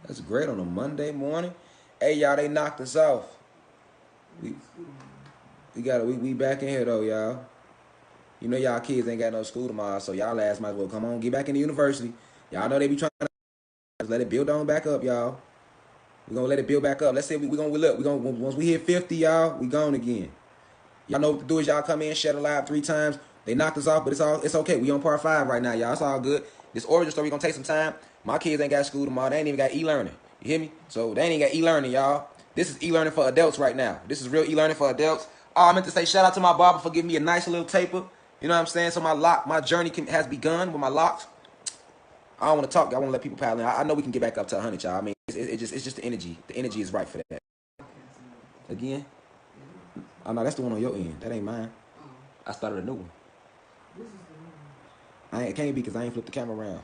That's great on a Monday morning. Hey, y'all, they knocked us off. We back in here though, y'all. You know y'all kids ain't got no school tomorrow, so y'all ass might as well come on, get back in the university. Y'all know they be trying to let it build on back up, y'all. We gonna let it build back up. Let's say we gonna look. We gonna once we hit 50, y'all, we gone again. Y'all know what to do is y'all come in, shed a live 3 times. They knocked us off, but it's okay. We on part 5 right now, y'all. It's all good. This origin story gonna take some time. My kids ain't got school tomorrow. They ain't even got e-learning. You hear me? So they ain't got e-learning, y'all. This is e-learning for adults right now. This is real e-learning for adults. Oh, I meant to say shout out to my barber for giving me a nice little taper. You know what I'm saying? So my journey has begun with my locks. I don't want to talk. I want to let people pile in. I know we can get back up to 100, y'all. I mean, it's just the energy. The energy is right for that. Again? Oh, no, that's the one on your end. That ain't mine. I started a new one. It can't be because I ain't flipped the camera around.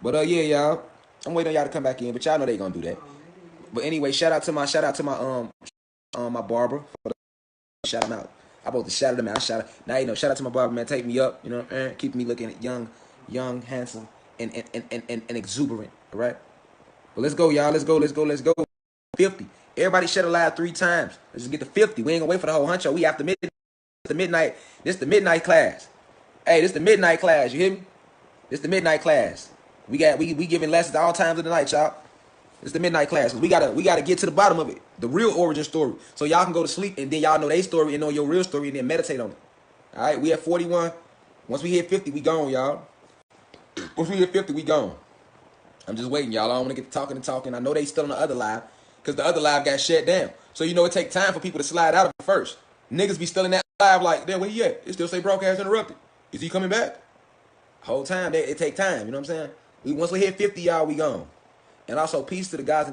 But yeah, y'all. I'm waiting on y'all to come back in, but y'all know they gonna do that. But anyway, shout out to my my barber. Shout him out. I both shout him out. Shout out to my barber, man. Take me up, you know, keep me looking young, handsome, and exuberant. All right. But let's go, y'all. Let's go. 50. Everybody shed a live 3 times. Let's just get to 50. We ain't gonna wait for the whole huncho. We after midnight. This the midnight class. Hey, this the midnight class. You hear me? This the midnight class. We giving lessons all times of the night, y'all. It's the midnight class. We gotta get to the bottom of it. The real origin story. So y'all can go to sleep and then y'all know their story and know your real story and then meditate on it. Alright, we at 41. Once we hit 50, we gone, y'all. Once we hit 50, we gone. I'm just waiting, y'all. I don't want to get to talking. I know they still on the other live because the other live got shut down. So you know it take time for people to slide out of it first. Niggas be still in that live like, there, where he at? It still say broadcast interrupted. Is he coming back? Whole time, it take time. You know what I'm saying? Once we hit 50, y'all, we gone. And also, peace to the guys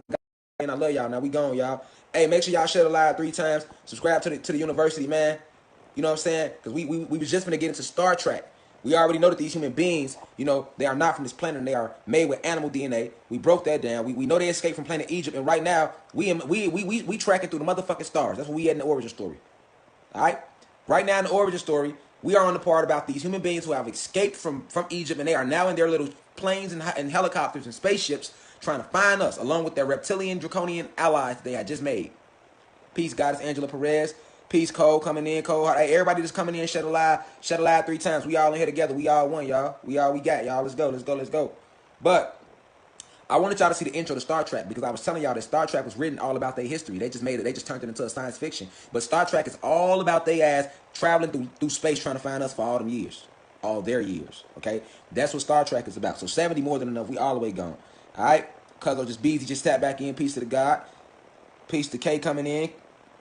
and I love y'all. Now we gone, y'all. Hey, make sure y'all share the live 3 times. Subscribe to the university, man. You know what I'm saying? Because we was just gonna get into Star Trek. We already know that these human beings, you know, they are not from this planet and they are made with animal DNA. We broke that down. We know they escaped from planet Egypt, and right now we tracking through the motherfucking stars. That's what we had in the origin story. All right? Right now in the origin story, we are on the part about these human beings who have escaped from Egypt, and they are now in their little planes and helicopters and spaceships trying to find us, along with their reptilian, draconian allies that they had just made. Peace, Goddess Angela Perez. Peace, Cole, coming in, Cole. Hey, everybody just coming in, shed a live 3 times. We all in here together. We all one, y'all. We got, y'all. Let's go. But I wanted y'all to see the intro to Star Trek because I was telling y'all that Star Trek was written all about their history. They just made it. They just turned it into a science fiction. But Star Trek is all about their ass traveling through space trying to find us for all them years. All their years, okay? That's what Star Trek is about. So 70 more than enough. We all the way gone. All right? Cuzzo just Beezy just tapped back in. Peace to the God. Peace to K coming in.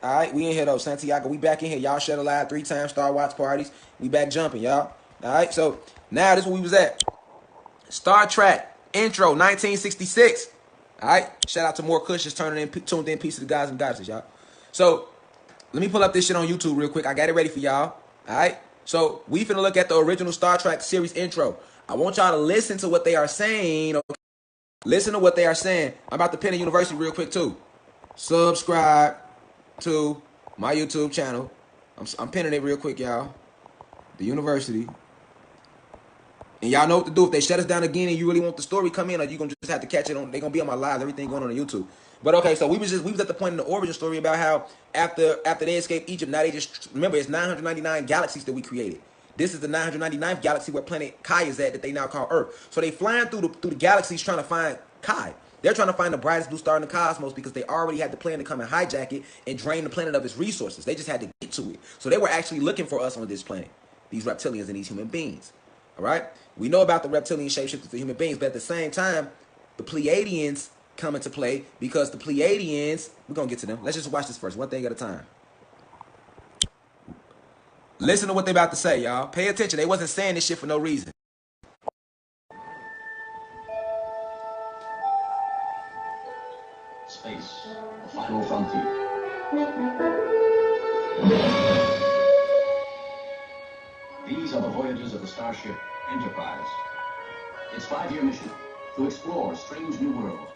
All right, we in here though, Santiago. We back in here. Y'all share the live 3 times. Star Watch parties. We back jumping, y'all. All right, so now this is where we was at. Star Trek intro 1966. All right, shout out to more Cushions tuned in. Peace to the guys and goddesses, y'all. So let me pull up this shit on YouTube real quick. I got it ready for y'all. All right, so we finna look at the original Star Trek series intro. I want y'all to listen to what they are saying. Okay? Listen to what they are saying. I'm about to pin a university real quick too. Subscribe to my YouTube channel. I'm pinning it real quick, y'all. The university. And y'all know what to do. If they shut us down again and you really want the story come in, or you gonna just have to catch it on. They gonna be on my live. Everything going on YouTube. But okay, so we was at the point in the origin story about how after they escaped Egypt, now they just remember it's 999 galaxies that we created. This is the 999th galaxy where planet Kai is at that they now call Earth. So they flying through the galaxies trying to find Kai. They're trying to find the brightest blue star in the cosmos because they already had the plan to come and hijack it and drain the planet of its resources. They just had to get to it. So they were actually looking for us on this planet, these reptilians and these human beings. All right? We know about the reptilian shapeshifters, the human beings, but at the same time, the Paledians come into play because the Paledians, we're going to get to them. Let's just watch this first, one thing at a time. Listen to what they're about to say, y'all. Pay attention. They wasn't saying this shit for no reason. Space, the final frontier. These are the voyages of the starship Enterprise. Its 5-year mission to explore strange new worlds.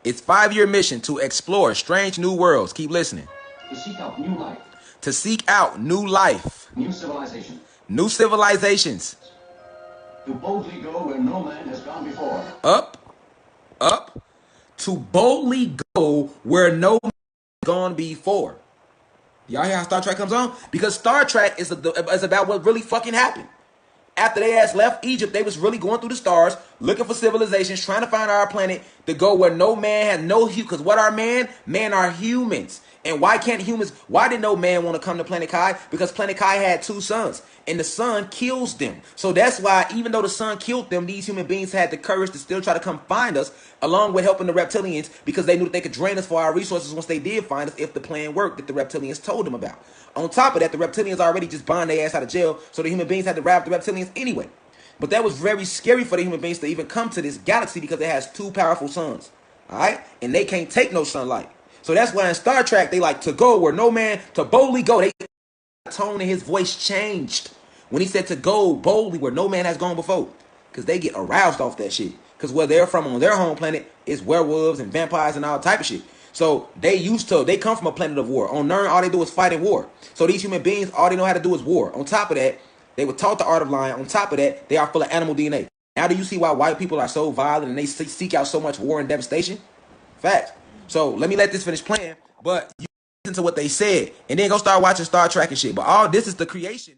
Its 5-year mission to explore strange new worlds. Keep listening. To seek out new life. To seek out new life. New civilizations. New civilizations. to boldly go where no man has gone before. Up, to boldly go where no man has gone before. Y'all hear how Star Trek comes on? Because Star Trek is about what really fucking happened. After they ass left Egypt, they was really going through the stars, looking for civilizations, trying to find our planet to go where no man has no hue. Because what are man? Man are humans. And why can't humans, why did no man want to come to Planet Kai? Because Planet Kai had 2 suns. And the sun kills them. So that's why, even though the sun killed them, these human beings had the courage to still try to come find us, along with helping the reptilians, because they knew that they could drain us for our resources once they did find us, if the plan worked that the reptilians told them about. On top of that, the reptilians already just bond their ass out of jail, so the human beings had to rap the reptilians anyway. But that was very scary for the human beings to even come to this galaxy, because it has 2 powerful suns. Alright? And they can't take no sunlight. So that's why in Star Trek, they like to go where no man, to boldly go. The tone in his voice changed when he said to go boldly where no man has gone before. Because they get aroused off that shit. Because where they're from on their home planet is werewolves and vampires and all type of shit. So they come from a planet of war. On Nern, all they do is fight and war. So these human beings, all they know how to do is war. On top of that, they were taught the art of lying. On top of that, they are full of animal DNA. Now do you see why white people are so violent and they seek out so much war and devastation? Facts. So let this finish playing. But you listen to what they said. And then go start watching Star Trek and shit. But all this is the creation.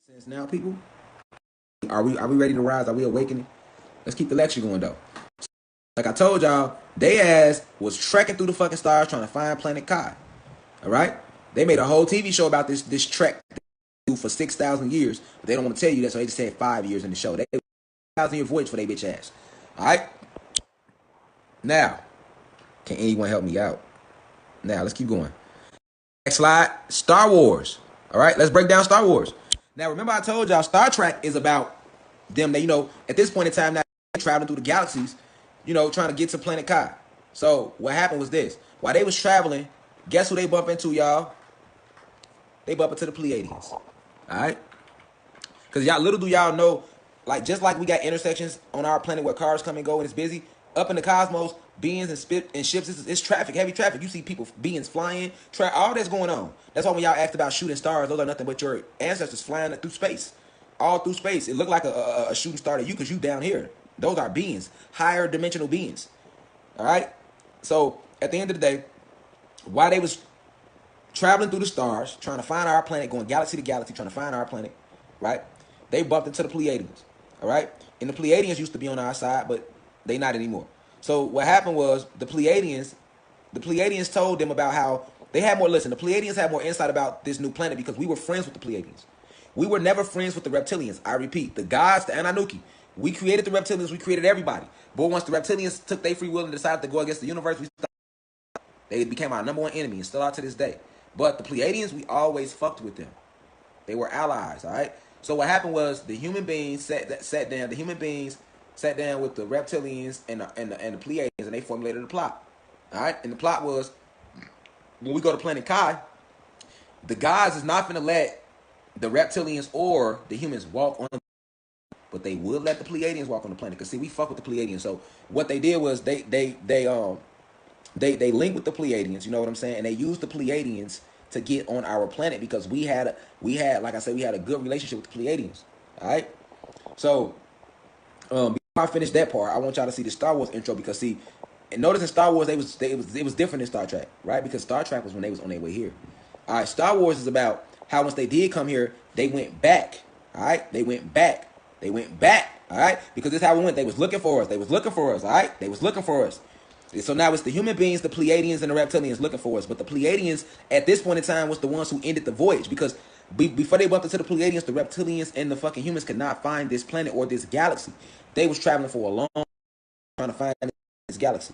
Since now, people, are we ready to rise? Are we awakening? Let's keep the lecture going though. Like I told y'all, they ass was trekking through the fucking stars trying to find Planet Kai. All right, they made a whole TV show about this trek for 6,000 years, but they don't want to tell you that, so they just said 5 years in the show. They 1,000-year voyage for their bitch ass. All right. Now, can anyone help me out? Now let's keep going. Next slide. Star Wars. All right, let's break down Star Wars. Now, remember I told y'all Star Trek is about them. They, at this point in time, now they're traveling through the galaxies, trying to get to Planet Kai. So what happened was this: while they was traveling, guess who they bump into, y'all? They bump into the Paledians. All right, because little do y'all know, like just like we got intersections on our planet where cars come and go and it's busy. Up in the cosmos, beings and ships, it's traffic, heavy traffic. You see people, beings flying, all that's going on. That's why when y'all asked about shooting stars, those are nothing but your ancestors flying through space. All through space. It looked like a shooting star to you because you down here. Those are beings, higher dimensional beings. All right? So, at the end of the day, while they was traveling through the stars, trying to find our planet, going galaxy to galaxy, trying to find our planet, right? They bumped into the Pleiadians, all right? And the Pleiadians used to be on our side, but they not anymore. So what happened was the Pleiadians told them about how they had more, the Pleiadians had more insight about this new planet because we were friends with the Pleiadians. We were never friends with the reptilians. I repeat, the gods, the Anunnaki. We created the reptilians, we created everybody. But once the reptilians took their free will and decided to go against the universe, they became our number one enemy and still are to this day. But the Pleiadians, we always fucked with them. They were allies, all right? So what happened was the human beings sat down. The human beings sat down with the reptilians and the Pleiadians, and they formulated a plot. All right, and the plot was when we go to Planet Kai, the gods is not gonna let the reptilians or the humans walk on, but they would let the Pleiadians walk on the planet. Cause see, we fuck with the Pleiadians. So what they did was they linked with the Pleiadians. You know what I'm saying? And they used the Pleiadians to get on our planet because we had like I said, we had a good relationship with the Pleiadians. All right, so before I finish that part, I want y'all to see the Star Wars intro because see, and notice in Star Wars it was different than Star Trek, right? Because Star Trek was when they was on their way here. All right, Star Wars is about how once they did come here, they went back. All right, they went back. All right, because this is how we went. They was looking for us. All right, they was looking for us. So now it's the human beings, the Pleiadians, and the reptilians looking for us. But the Pleiadians, at this point in time, was the ones who ended the voyage. Because before they bumped into the Pleiadians, the reptilians and the fucking humans could not find this planet or this galaxy. They was traveling for a long time trying to find this galaxy.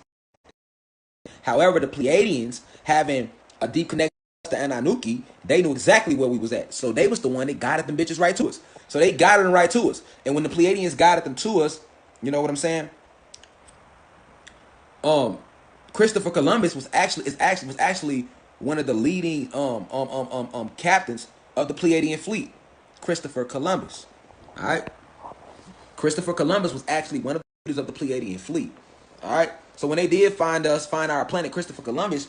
However, the Pleiadians, having a deep connection to Anunnaki, they knew exactly where we was at. So they was the one that guided them bitches right to us. So they guided them right to us. And when the Pleiadians guided them to us, you know what I'm saying? Christopher Columbus was actually one of the leading captains of the Pleiadian fleet. Christopher Columbus. All right. Christopher Columbus was actually one of the leaders of the Pleiadian fleet. All right. So when they did find our planet, Christopher Columbus,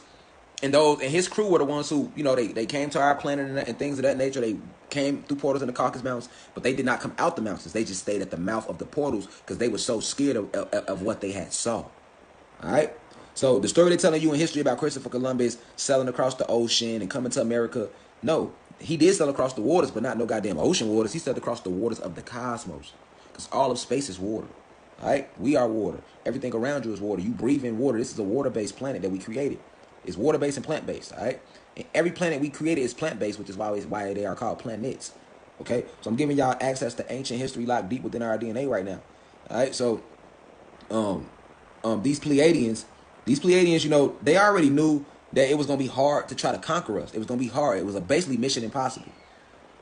and his crew were the ones who, you know, they came to our planet and things of that nature. They came through portals in the Caucasus Mountains, but they did not come out the mountains. They just stayed at the mouth of the portals because they were so scared of what they had saw. All right. So the story they're telling you in history about Christopher Columbus sailing across the ocean and coming to America, no, he did sail across the waters, but not no goddamn ocean waters. He sailed across the waters of the cosmos, because all of space is water. All right, we are water. Everything around you is water. You breathe in water. This is a water-based planet that we created. It's water-based and plant-based. All right, and every planet we created is plant-based, which is why they are called planets. Okay, so I'm giving y'all access to ancient history locked deep within our DNA right now. All right, so these Pleiadians, you know, they already knew that it was going to be hard to try to conquer us. It was going to be hard. It was basically mission impossible.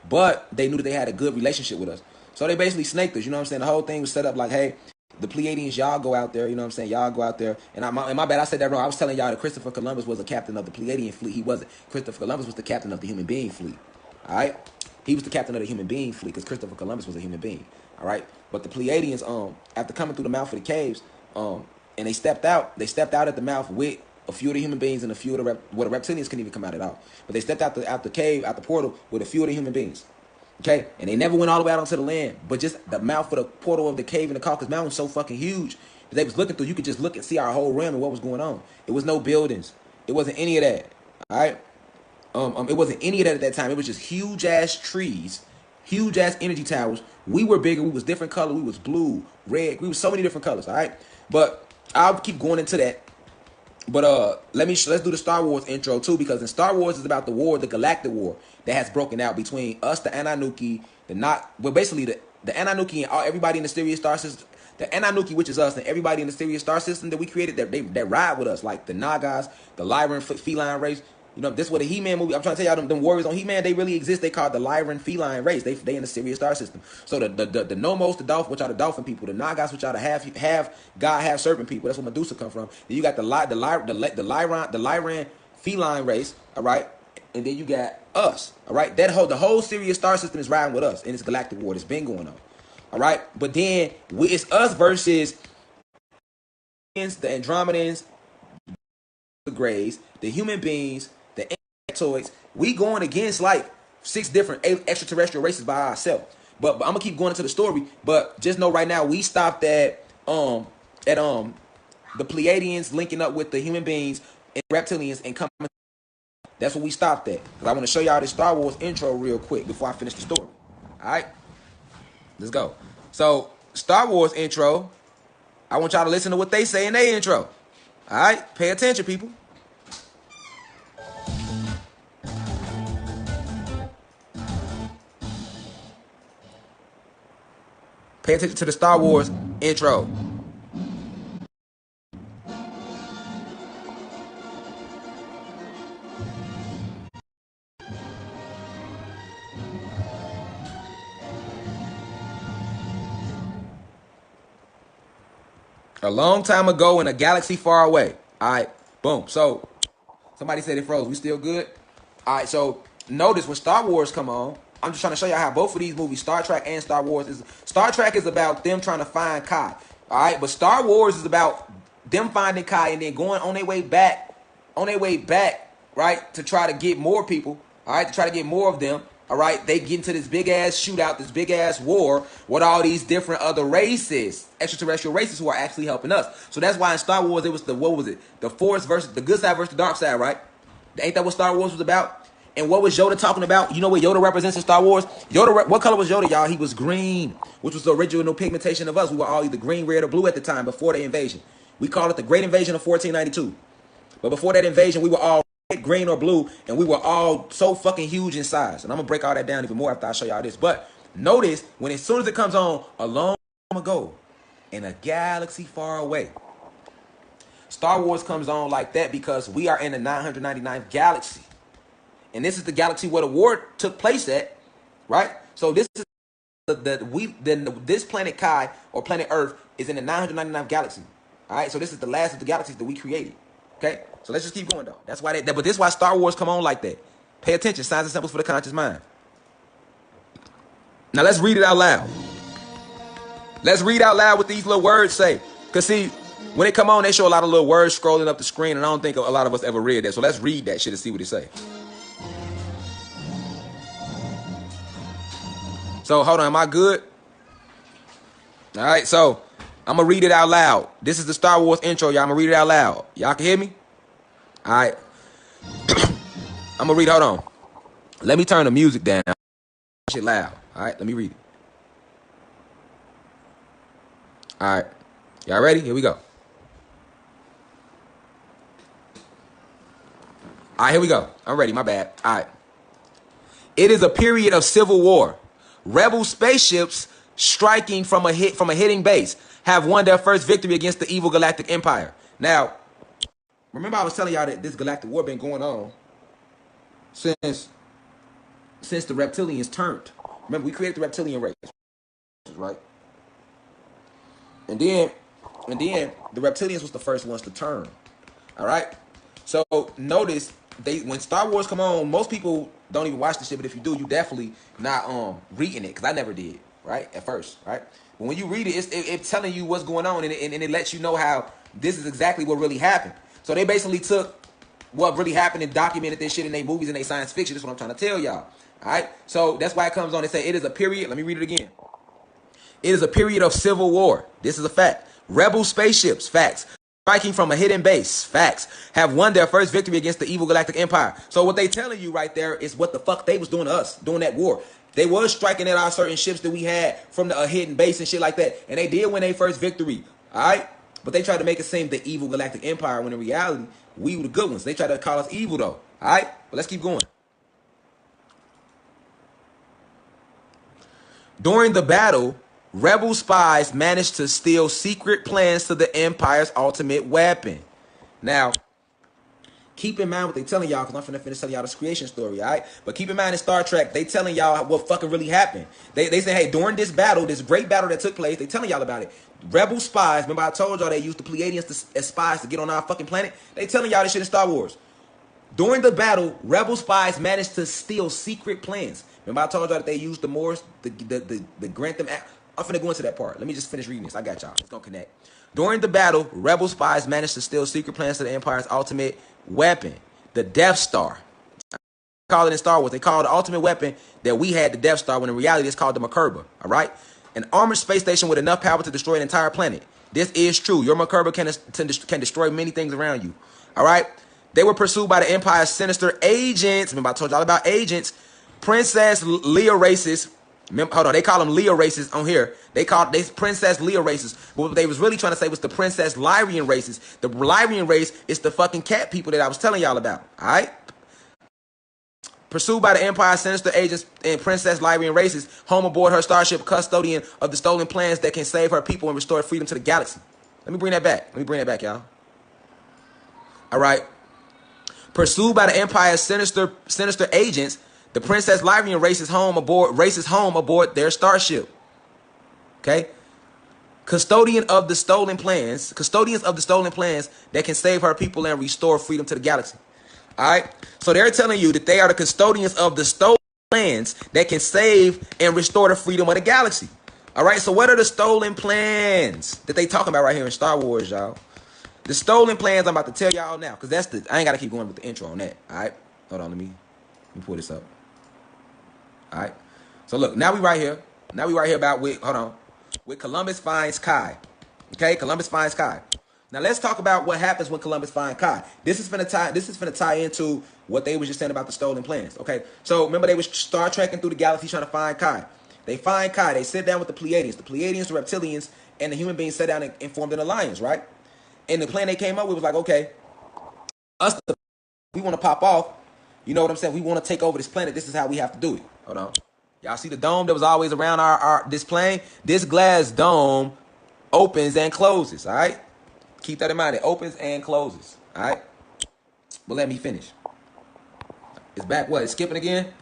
But they knew that they had a good relationship with us. So they basically snaked us. You know what I'm saying? The whole thing was set up like, hey, the Pleiadians, y'all go out there. You know what I'm saying? Y'all go out there. And my bad, I said that wrong. I was telling y'all that Christopher Columbus was the captain of the Pleiadian fleet. He wasn't. Christopher Columbus was the captain of the human being fleet. All right? He was the captain of the human being fleet because Christopher Columbus was a human being. All right? But the Pleiadians, after coming through the mouth of the caves, and they stepped out at the mouth with a few of the human beings and a few of the the reptilians couldn't even come out at all. But they stepped out the cave, out the portal with a few of the human beings. Okay, and they never went all the way out onto the land, but just the mouth of the portal of the cave in the Caucasus Mountains so fucking huge that they was looking through. You could just look and see our whole realm and what was going on. It was no buildings. It wasn't any of that. All right, it wasn't any of that at that time. It was just huge ass trees, huge ass energy towers. We were bigger. We was different color. We was blue, red. We was so many different colors. All right, but I'll keep going into that. But let's do the Star Wars intro too, because in Star Wars is about the war, the galactic war that has broken out between us, the Anunnaki, basically the Anunnaki and everybody in the Sirius star system. The Anunnaki, which is us, and everybody in the Sirius star system that we created, that ride with us, like the Nagas, the Lyran feline race. You know, this was a He-Man movie. I'm trying to tell y'all, them warriors on He-Man, they really exist. They called the Lyran feline race. They in the Sirius star system. So the Nomos, the dolphin, which are the dolphin people, the Nagas, which are the half God, half serpent people. That's where Medusa come from. Then you got the Lyran feline race. All right, and then you got us. All right, the whole Sirius star system is riding with us in this galactic war that's been going on. All right, but then it's us versus the Andromedans, the Greys, the human beings, the insectoids. We going against like 6 different extraterrestrial races by ourselves. But I'm gonna keep going into the story. But just know right now we stopped at the Pleiadians linking up with the human beings and reptilians and coming. That's what we stopped at. Because I want to show y'all this Star Wars intro real quick before I finish the story. All right, let's go. So Star Wars intro. I want y'all to listen to what they say in their intro. All right, pay attention, people. Pay attention to the Star Wars intro. A long time ago in a galaxy far away. All right, boom. So somebody said it froze. We still good? All right, so notice when Star Wars come on, I'm just trying to show y'all how both of these movies, Star Trek and Star Wars, Star Trek is about them trying to find Kai. All right, but Star Wars is about them finding Kai and then going on their way back, right, to try to get more people. All right, to try to get more of them. All right, they get into this big ass shootout, this big ass war with all these different other races, extraterrestrial races who are actually helping us. So that's why in Star Wars it was the Force versus the good side versus the dark side, right? Ain't that what Star Wars was about? And what was Yoda talking about? You know what Yoda represents in Star Wars? What color was Yoda, y'all? He was green, which was the original pigmentation of us. We were all either green, red, or blue at the time before the invasion. We called it the Great Invasion of 1492. But before that invasion, we were all green or blue, and we were all so fucking huge in size. And I'm gonna break all that down even more after I show y'all this. But notice when as soon as it comes on, a long time ago, in a galaxy far away. Star Wars comes on like that because we are in the 999th galaxy. And this is the galaxy where the war took place at, right? So this is this planet Kai or planet Earth is in the 999th galaxy. All right, so this is the last of the galaxies that we created. Okay, so let's just keep going though. That's why but this is why Star Wars come on like that. Pay attention, signs and symbols for the conscious mind. Now let's read it out loud. Let's read out loud what these little words say. Cause see, when they come on, they show a lot of little words scrolling up the screen, and I don't think a lot of us ever read that. So let's read that shit and see what it say. So hold on, am I good? All right, so I'm gonna read it out loud. This is the Star Wars intro, y'all. I'm gonna read it out loud. Y'all can hear me? All right. I'm gonna read. Hold on. Let me turn the music down. Shit loud. All right, let me read it. All right, y'all ready? Here we go. All right, here we go. I'm ready. My bad. All right. It is a period of civil war. Rebel spaceships striking from a hitting base have won their first victory against the evil galactic empire. Now, remember I was telling y'all that this galactic war been going on since the reptilians turned. Remember, we created the reptilian race, right? And then the reptilians was the first ones to turn. All right. So notice when Star Wars come on, most people don't even watch the shit, but if you do, you definitely not reading it, because I never did, right? At first, right? But when you read it, it's telling you what's going on, and it lets you know how this is exactly what really happened. So they basically took what really happened and documented this shit in their movies and their science fiction. That's what I'm trying to tell y'all. All right? So that's why it comes on. They say it is a period. Let me read it again. It is a period of civil war. This is a fact. Rebel spaceships, facts, striking from a hidden base, facts, have won their first victory against the evil galactic empire. So what they telling you right there is what the fuck they was doing to us during that war. They was striking at our certain ships that we had from the hidden base and shit like that. And they did win their first victory. All right? But they tried to make it seem the evil galactic empire when in reality, we were the good ones. They tried to call us evil though. All right? But let's keep going. During the battle, rebel spies managed to steal secret plans to the Empire's ultimate weapon. Now, keep in mind what they telling y'all, because I'm finna finish telling y'all this creation story, all right? But keep in mind in Star Trek, they telling y'all what fucking really happened. They say, hey, during this battle, this great battle that took place, they telling y'all about it. Rebel spies, remember I told y'all they used the Paledians as spies to get on our fucking planet? They telling y'all this shit in Star Wars. During the battle, rebel spies managed to steal secret plans. Remember I told y'all that they used the Morse, the Grantham. I'm finna go into that part. Let me just finish reading this. I got y'all. It's gonna connect. During the battle, rebel spies managed to steal secret plans to the Empire's ultimate weapon, the Death Star. They call it in Star Wars. They call the ultimate weapon that we had the Death Star, when in reality it's called the Makerba. All right? An armored space station with enough power to destroy an entire planet. This is true. Your Makerba can destroy many things around you. All right? They were pursued by the Empire's sinister agents. Remember I told y'all about agents. Princess Leia races. Hold on, they call them Leia races on here. They Princess Leia races. But what they was really trying to say was the Princess Lyrian races. The Lyrian race is the fucking cat people that I was telling y'all about. All right? Pursued by the Empire's sinister agents and Princess Lyrian races, home aboard her starship, custodian of the stolen plans that can save her people and restore freedom to the galaxy. Let me bring that back, y'all. All right. Pursued by the Empire's sinister agents, the Princess Lyrian races home aboard their starship. Okay? Custodians of the stolen plans that can save her people and restore freedom to the galaxy. All right? So they're telling you that they are the custodians of the stolen plans that can save and restore the freedom of the galaxy. All right? So what are the stolen plans that they talking about right here in Star Wars, y'all? The stolen plans I'm about to tell y'all now, because I ain't got to keep going with the intro on that. All right? Hold on, let me pull this up. All right. So look, now we right here about with Columbus finds Kai. Okay, Columbus finds Kai. Now let's talk about what happens when Columbus finds Kai. This is finna tie into what they was just saying about the stolen plans. Okay, so remember they was star trekking through the galaxy trying to find Kai. They find Kai. They sit down with the Pleiadians. The Pleiadians, the reptilians, and the human beings sat down and formed an alliance, right? And the plan they came up with was like, okay, we want to pop off. You know what I'm saying? We want to take over this planet. This is how we have to do it. Hold on. Y'all see the dome that was always around this plane? This glass dome opens and closes, all right? Keep that in mind. It opens and closes. All right? But let me finish. It's back. What? It's skipping again?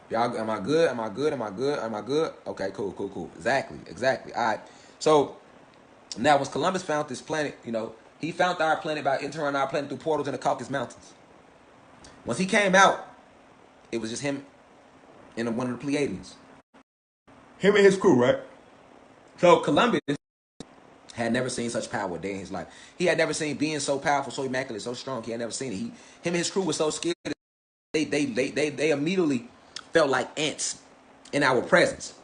Y'all, am I good? Am I good? Am I good? Am I good? Okay, cool. Exactly. All right. So, now, once Columbus found this planet, he found our planet by entering our planet through portals in the Caucasus Mountains. Once he came out, it was just him and one of the Paledians. Him and his crew, right? So, Columbus had never seen such power a day in his life. He had never seen being so powerful, so immaculate, so strong. He had never seen it. Him and his crew were so scared. They immediately felt like ants in our presence.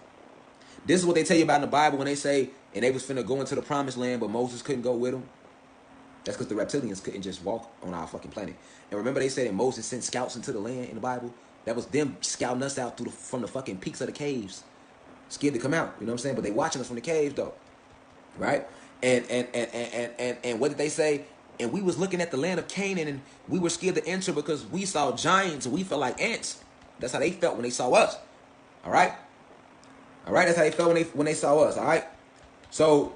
This is what they tell you about in the Bible when they say, and they was finna go into the promised land, but Moses couldn't go with them. That's because the reptilians couldn't just walk on our fucking planet. And remember they said that Moses sent scouts into the land in the Bible? That was them scouting us out from the fucking peaks of the caves. Scared to come out, you know what I'm saying? But they watching us from the caves though. Right? And what did they say? And we was looking at the land of Canaan and we were scared to enter because we saw giants and we felt like ants. That's how they felt when they saw us. All right? That's how they felt when they saw us. All right? So,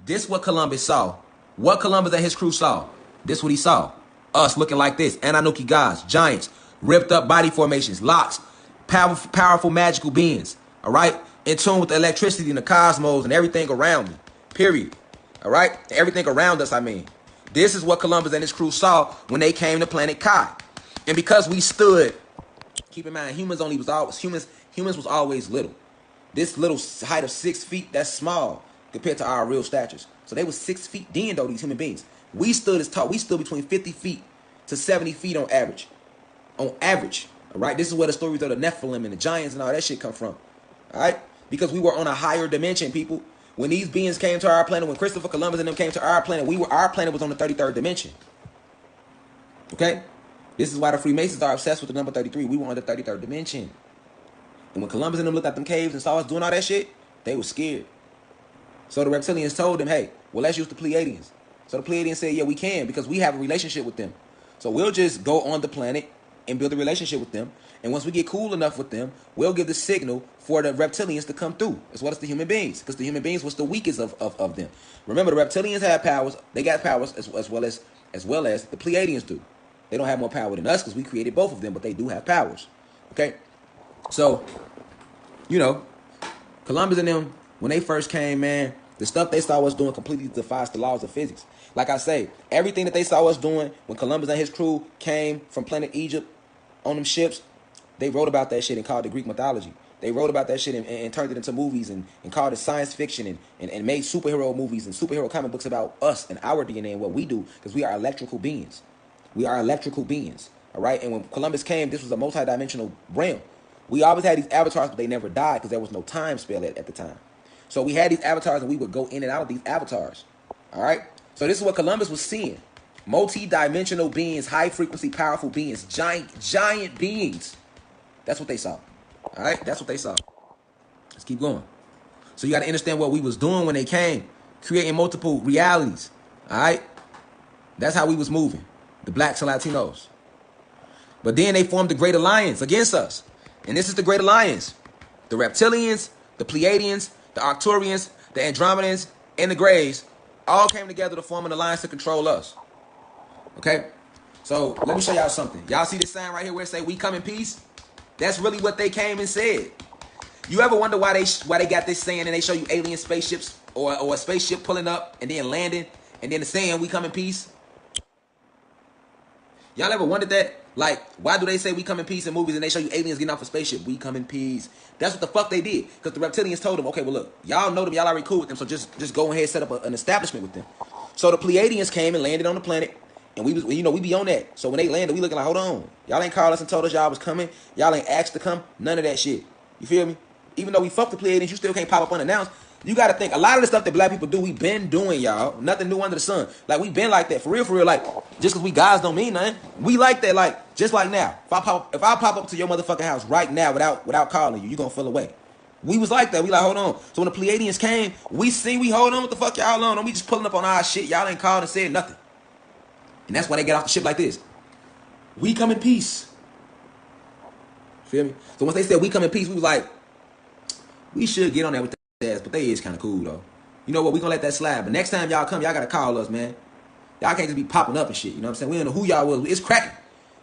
this what Columbus saw. What Columbus and his crew saw. This what he saw. Us looking like this. Anunnaki gods, giants, ripped up body formations, locks, powerful magical beings. All right? In tune with the electricity and the cosmos and everything around me. Period. All right? Everything around us, I mean. This is what Columbus and his crew saw when they came to planet Kai. And because we stood, keep in mind, humans was always little. This little height of 6 feet, that's small compared to our real statures. So they was 6 feet then, though, these human beings. We stood as tall. We stood between 50 feet to 70 feet on average. On average. All right? This is where the stories of the Nephilim and the giants and all that shit come from. All right? Because we were on a higher dimension, people. When these beings came to our planet, when Christopher Columbus and them came to our planet, our planet was on the 33rd dimension. Okay? This is why the Freemasons are obsessed with the number 33. We were on the 33rd dimension. And when Columbus and them looked at them caves and saw us doing all that shit, they were scared. So the reptilians told them, hey, well, let's use the Pleiadians. So the Pleiadians said, yeah, we can because we have a relationship with them. So we'll just go on the planet and build a relationship with them. And once we get cool enough with them, we'll give the signal for the reptilians to come through, as well as the human beings, because the human beings was the weakest of them. Remember, the reptilians had powers. They got powers as well as the Pleiadians do. They don't have more power than us because we created both of them, but they do have powers. Okay? So, Columbus and them, when they first came, man, the stuff they saw us doing completely defies the laws of physics. Like I say, everything that they saw us doing when Columbus and his crew came from planet Egypt on them ships, they wrote about that shit and called it Greek mythology. They wrote about that shit and turned it into movies and called it science fiction and made superhero movies and superhero comic books about us and our DNA and what we do because we are electrical beings. We are electrical beings, all right? And when Columbus came, this was a multi-dimensional realm. We always had these avatars, but they never died because there was no time spell at the time. So we had these avatars and we would go in and out of these avatars, all right? So this is what Columbus was seeing. Multi-dimensional beings, high-frequency, powerful beings, giant beings. That's what they saw. All right? That's what they saw. Let's keep going. So you got to understand what we was doing when they came. Creating multiple realities. All right? That's how we was moving. The blacks and Latinos. But then they formed the Great Alliance against us. And this is the Great Alliance. The Reptilians, the Pleiadians, the Arcturians, the Andromedans, and the Greys all came together to form an alliance to control us. Okay? So let me show y'all something. Y'all see this sign right here where it say we come in peace? That's really what they came and said. You ever wonder why they got this saying and they show you alien spaceships or a spaceship pulling up and then landing and then the saying we come in peace? Y'all ever wondered that? Like, why do they say we come in peace in movies and they show you aliens getting off a spaceship? We come in peace. That's what the fuck they did. Because the reptilians told them, okay, well, look, y'all know them. Y'all already cool with them. So just go ahead and set up an establishment with them. So the Pleiadians came and landed on the planet. And we be on that. So when they landed, we looking like, hold on. Y'all ain't called us and told us y'all was coming. Y'all ain't asked to come. None of that shit. You feel me? Even though we fuck the Pleiadians, you still can't pop up unannounced. You got to think, a lot of the stuff that black people do, we been doing, y'all. Nothing new under the sun. Like, we been like that. For real. Like, just because we guys don't mean nothing. We like that, like, just like now. If I pop up to your motherfucking house right now without calling you, you going to feel away. We was like that. We like, hold on. So when the Pleiadians came, we hold on. What the fuck y'all on? And we just pulling up on our shit. Y'all ain't called and said nothing. And that's why they get off the ship like this. We come in peace. Feel me? So once they said we come in peace, we was like, We should get on there with the ass, but they is kind of cool though. You know what? We gonna let that slide. But next time y'all come, y'all gotta call us, man. Y'all can't just be popping up and shit. You know what I'm saying? We don't know who y'all was. It's cracking.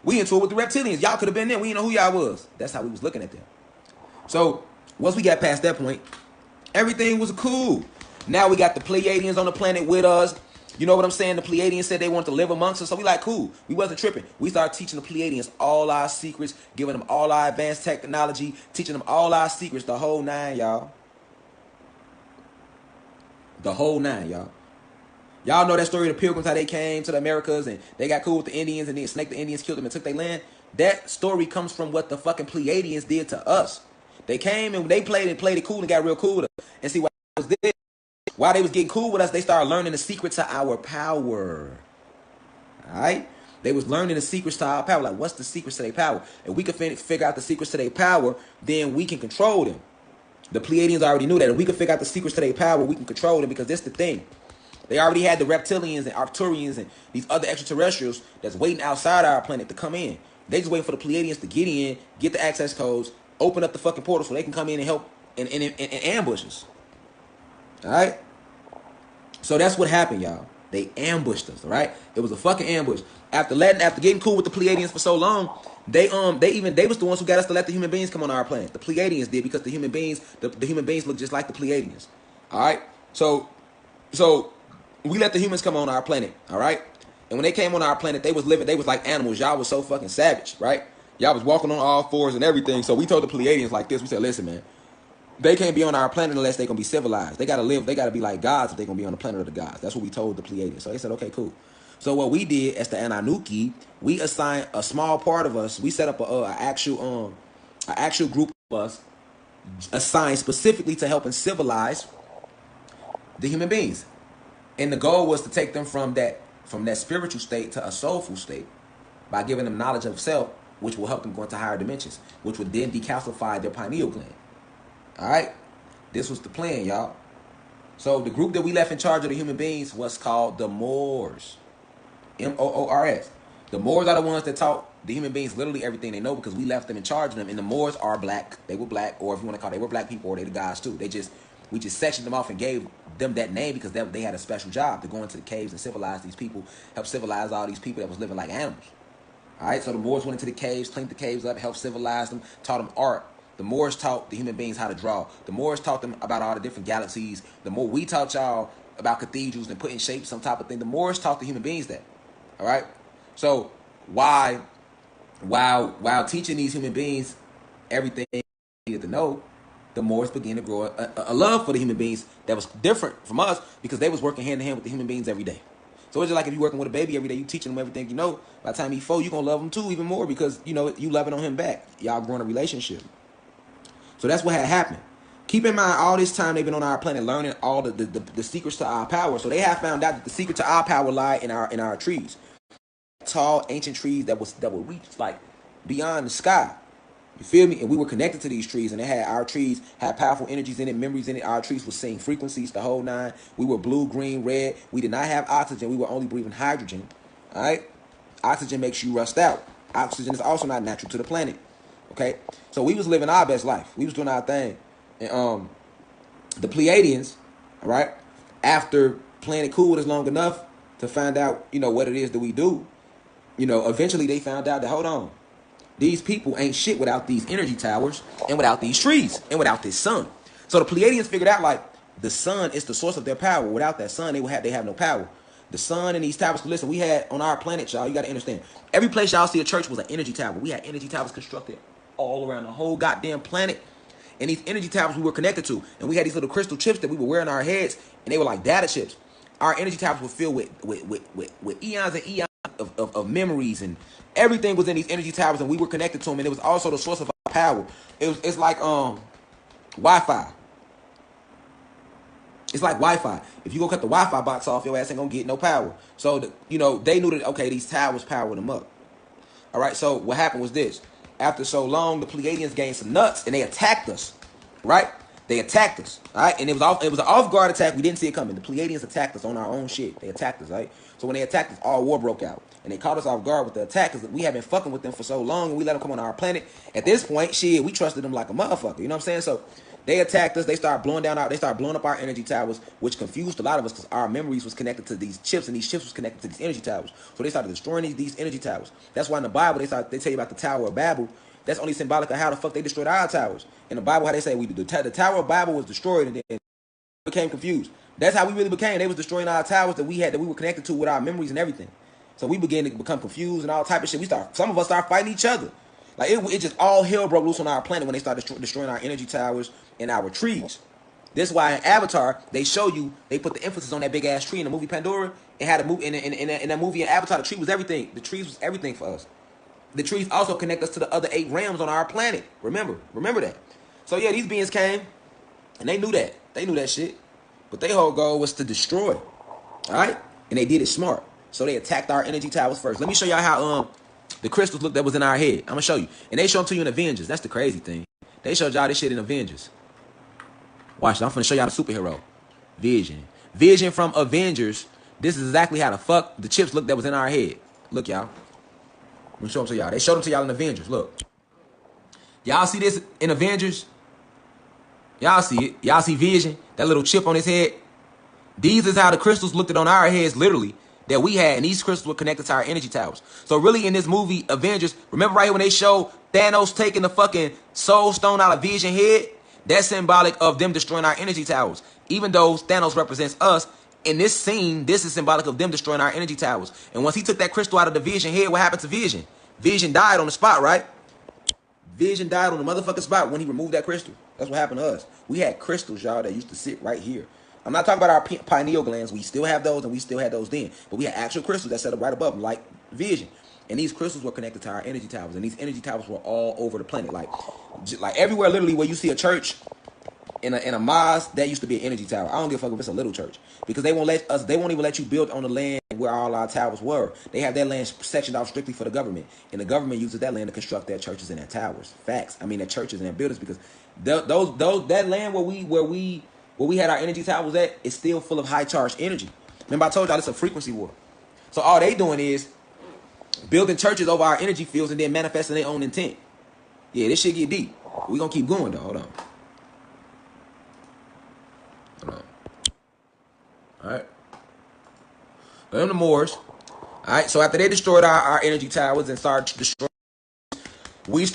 We into it with the reptilians. Y'all could have been there. We didn't know who y'all was. That's how we was looking at them. So once we got past that point, everything was cool. Now we got the Pleiadians on the planet with us. You know what I'm saying? The Pleiadians said they wanted to live amongst us. So we like, cool. We wasn't tripping. We started teaching the Pleiadians all our secrets, giving them all our advanced technology, teaching them all our secrets, the whole nine, y'all. The whole nine, y'all. Y'all know that story of the Pilgrims, how they came to the Americas and they got cool with the Indians and then snaked the Indians, killed them and took their land. That story comes from what the fucking Pleiadians did to us. They came and they played it cool and got real cool with us. And see what was this? While they was getting cool with us, they started learning the secrets to our power. Alright? They was learning the secrets to our power. Like, what's the secrets to their power? If we could figure out the secrets to their power, then we can control them. The Pleiadians already knew that. If we could figure out the secrets to their power, we can control them, because this is the thing. They already had the reptilians and Arcturians and these other extraterrestrials that's waiting outside our planet to come in. They just waiting for the Pleiadians to get in, get the access codes, open up the fucking portal so they can come in and help and ambush us. Alright? So that's what happened, y'all. They ambushed us, right? It was a fucking ambush. After getting cool with the Pleiadians for so long, they was the ones who got us to let the human beings come on our planet. The Pleiadians did, because the human beings look just like the Pleiadians. Alright? So we let the humans come on our planet, alright? And when they came on our planet, they was like animals. Y'all was so fucking savage, right? Y'all was walking on all fours and everything. So we told the Pleiadians like this. We said, listen, man, they can't be on our planet unless they're going to be civilized. They got to live. They got to be like gods if they're going to be on the planet of the gods. That's what we told the Pleiadians. So they said, okay, cool. So what we did as the Ananuki, we assigned a small part of us. We set up an actual group of us assigned specifically to helping civilize the human beings. And the goal was to take them from that spiritual state to a soulful state by giving them knowledge of self, which will help them go into higher dimensions, which would then decalcify their pineal gland. All right? This was the plan, y'all. So the group that we left in charge of the human beings was called the Moors. Moors. The Moors are the ones that taught the human beings literally everything they know, because we left them in charge of them. And the Moors are black. They were black, or if you want to call it, they were black people, or they the gods too. We just sectioned them off and gave them that name because they had a special job to go into the caves and civilize these people, help civilize all these people that was living like animals. All right, so the Moors went into the caves, cleaned the caves up, helped civilize them, taught them art. The Moors taught the human beings how to draw. The Moors taught them about all the different galaxies. The more we taught y'all about cathedrals and putting shape, some type of thing, the Moors taught the human beings that. All right, so while teaching these human beings everything they needed to know, the Moors began to grow a love for the human beings that was different from us, because they was working hand in hand with the human beings every day. So it's just like if you're working with a baby every day, you teaching them everything you know. By the time he's 4, you're going to love him too, even more, because, you know, you loving on him back. Y'all growing a relationship. So that's what had happened. Keep in mind, all this time they've been on our planet learning all the secrets to our power. So they have found out that the secret to our power lie in our trees. Tall, ancient trees that would reach like beyond the sky. You feel me? And we were connected to these trees, and our trees had powerful energies in it, memories in it. Our trees were seeing frequencies, the whole nine. We were blue, green, red. We did not have oxygen. We were only breathing hydrogen. All right? Oxygen makes you rust out. Oxygen is also not natural to the planet. Okay? So we was living our best life. We was doing our thing. And the Pleiadians, all right, after playing it cool with us long enough to find out, you know, what it is that we do, you know, eventually they found out that, hold on, these people ain't shit without these energy towers and without these trees and without this sun. So the Pleiadians figured out, like, the sun is the source of their power. Without that sun, they have no power. The sun and these towers. Listen, we had on our planet, y'all, you got to understand, every place y'all see a church was an energy tower. We had energy towers constructed all around the whole goddamn planet. And these energy towers we were connected to. And we had these little crystal chips that we would wear on our heads, and they were like data chips. Our energy towers were filled with eons and eons of memories, and everything was in these energy towers, and we were connected to them, and it was also the source of our power. It's like Wi-Fi. It's like Wi-Fi. If you go cut the Wi-Fi box off, your ass ain't gonna get no power. So they knew that, okay, these towers powered them up. All right. So what happened was this: after so long, the Pleiadians gained some nuts, and they attacked us. Right? They attacked us. All right, and it was an off-guard attack. We didn't see it coming. The Pleiadians attacked us on our own shit. They attacked us, right? So when they attacked us, all war broke out. And they caught us off guard with the attack, because we had been fucking with them for so long, and we let them come on our planet. At this point, shit, we trusted them like a motherfucker. You know what I'm saying? So They attacked us. They started blowing up our energy towers, which confused a lot of us because our memories was connected to these chips, and these chips was connected to these energy towers. So they started destroying these energy towers. That's why in the Bible they tell you about the Tower of Babel. That's only symbolic of how the fuck they destroyed our towers. In the Bible, how they say the Tower of Babel was destroyed, and then became confused. That's how we really became. They was destroying our towers that we were connected to with our memories and everything. So we began to become confused and all type of shit. Some of us started fighting each other. Like it just all hell broke loose on our planet when they started destroying our energy towers and our trees. This is why in Avatar they show you, they put the emphasis on that big ass tree in the movie Pandora. It had a movie in that movie in Avatar. The tree was everything. The trees was everything for us. The trees also connect us to the other 8 realms on our planet. Remember that. So yeah, these beings came and they knew that. They knew that shit. But their whole goal was to destroy. Alright? And they did it smart. So they attacked our energy towers first. Let me show y'all how the crystals look that was in our head. I'm gonna show you. And they show them to you in Avengers. That's the crazy thing. They showed y'all this shit in Avengers. Watch, I'm finna show y'all the superhero. Vision from Avengers. This is exactly how the fuck the chips look that was in our head. Look, y'all. Let me show them to y'all. They showed them to y'all in Avengers. Look. Y'all see this in Avengers? Y'all see it. Y'all see Vision? That little chip on his head? These is how the crystals looked at on our heads, literally, that we had. And these crystals were connected to our energy towers. So really in this movie, Avengers, remember right here when they show Thanos taking the fucking soul stone out of Vision head? That's symbolic of them destroying our energy towers. Even though Thanos represents us, in this scene, this is symbolic of them destroying our energy towers. And once he took that crystal out of the Vision head, what happened to Vision? Vision died on the spot, right? Vision died on the motherfucking spot when he removed that crystal. That's what happened to us. We had crystals, y'all, that used to sit right here. I'm not talking about our pineal glands. We still have those, and we still had those then. But we had actual crystals that set up right above them, like Vision. And these crystals were connected to our energy towers. And these energy towers were all over the planet. Like everywhere, literally, where you see a church in a mosque, that used to be an energy tower. I don't give a fuck if it's a little church. Because they won't even let you build on the land where all our towers were. They have that land sectioned off strictly for the government. And the government uses that land to construct their churches and their towers. Facts. I mean, their churches and their buildings, because that land where we had our energy towers at is still full of high charged energy. Remember I told y'all it's a frequency war. So all they doing is building churches over our energy fields and then manifesting their own intent. Yeah, this shit get deep. We gonna keep going though. Hold on. Alright. Them the Moors. Alright, so after they destroyed our energy towers and started destroying, we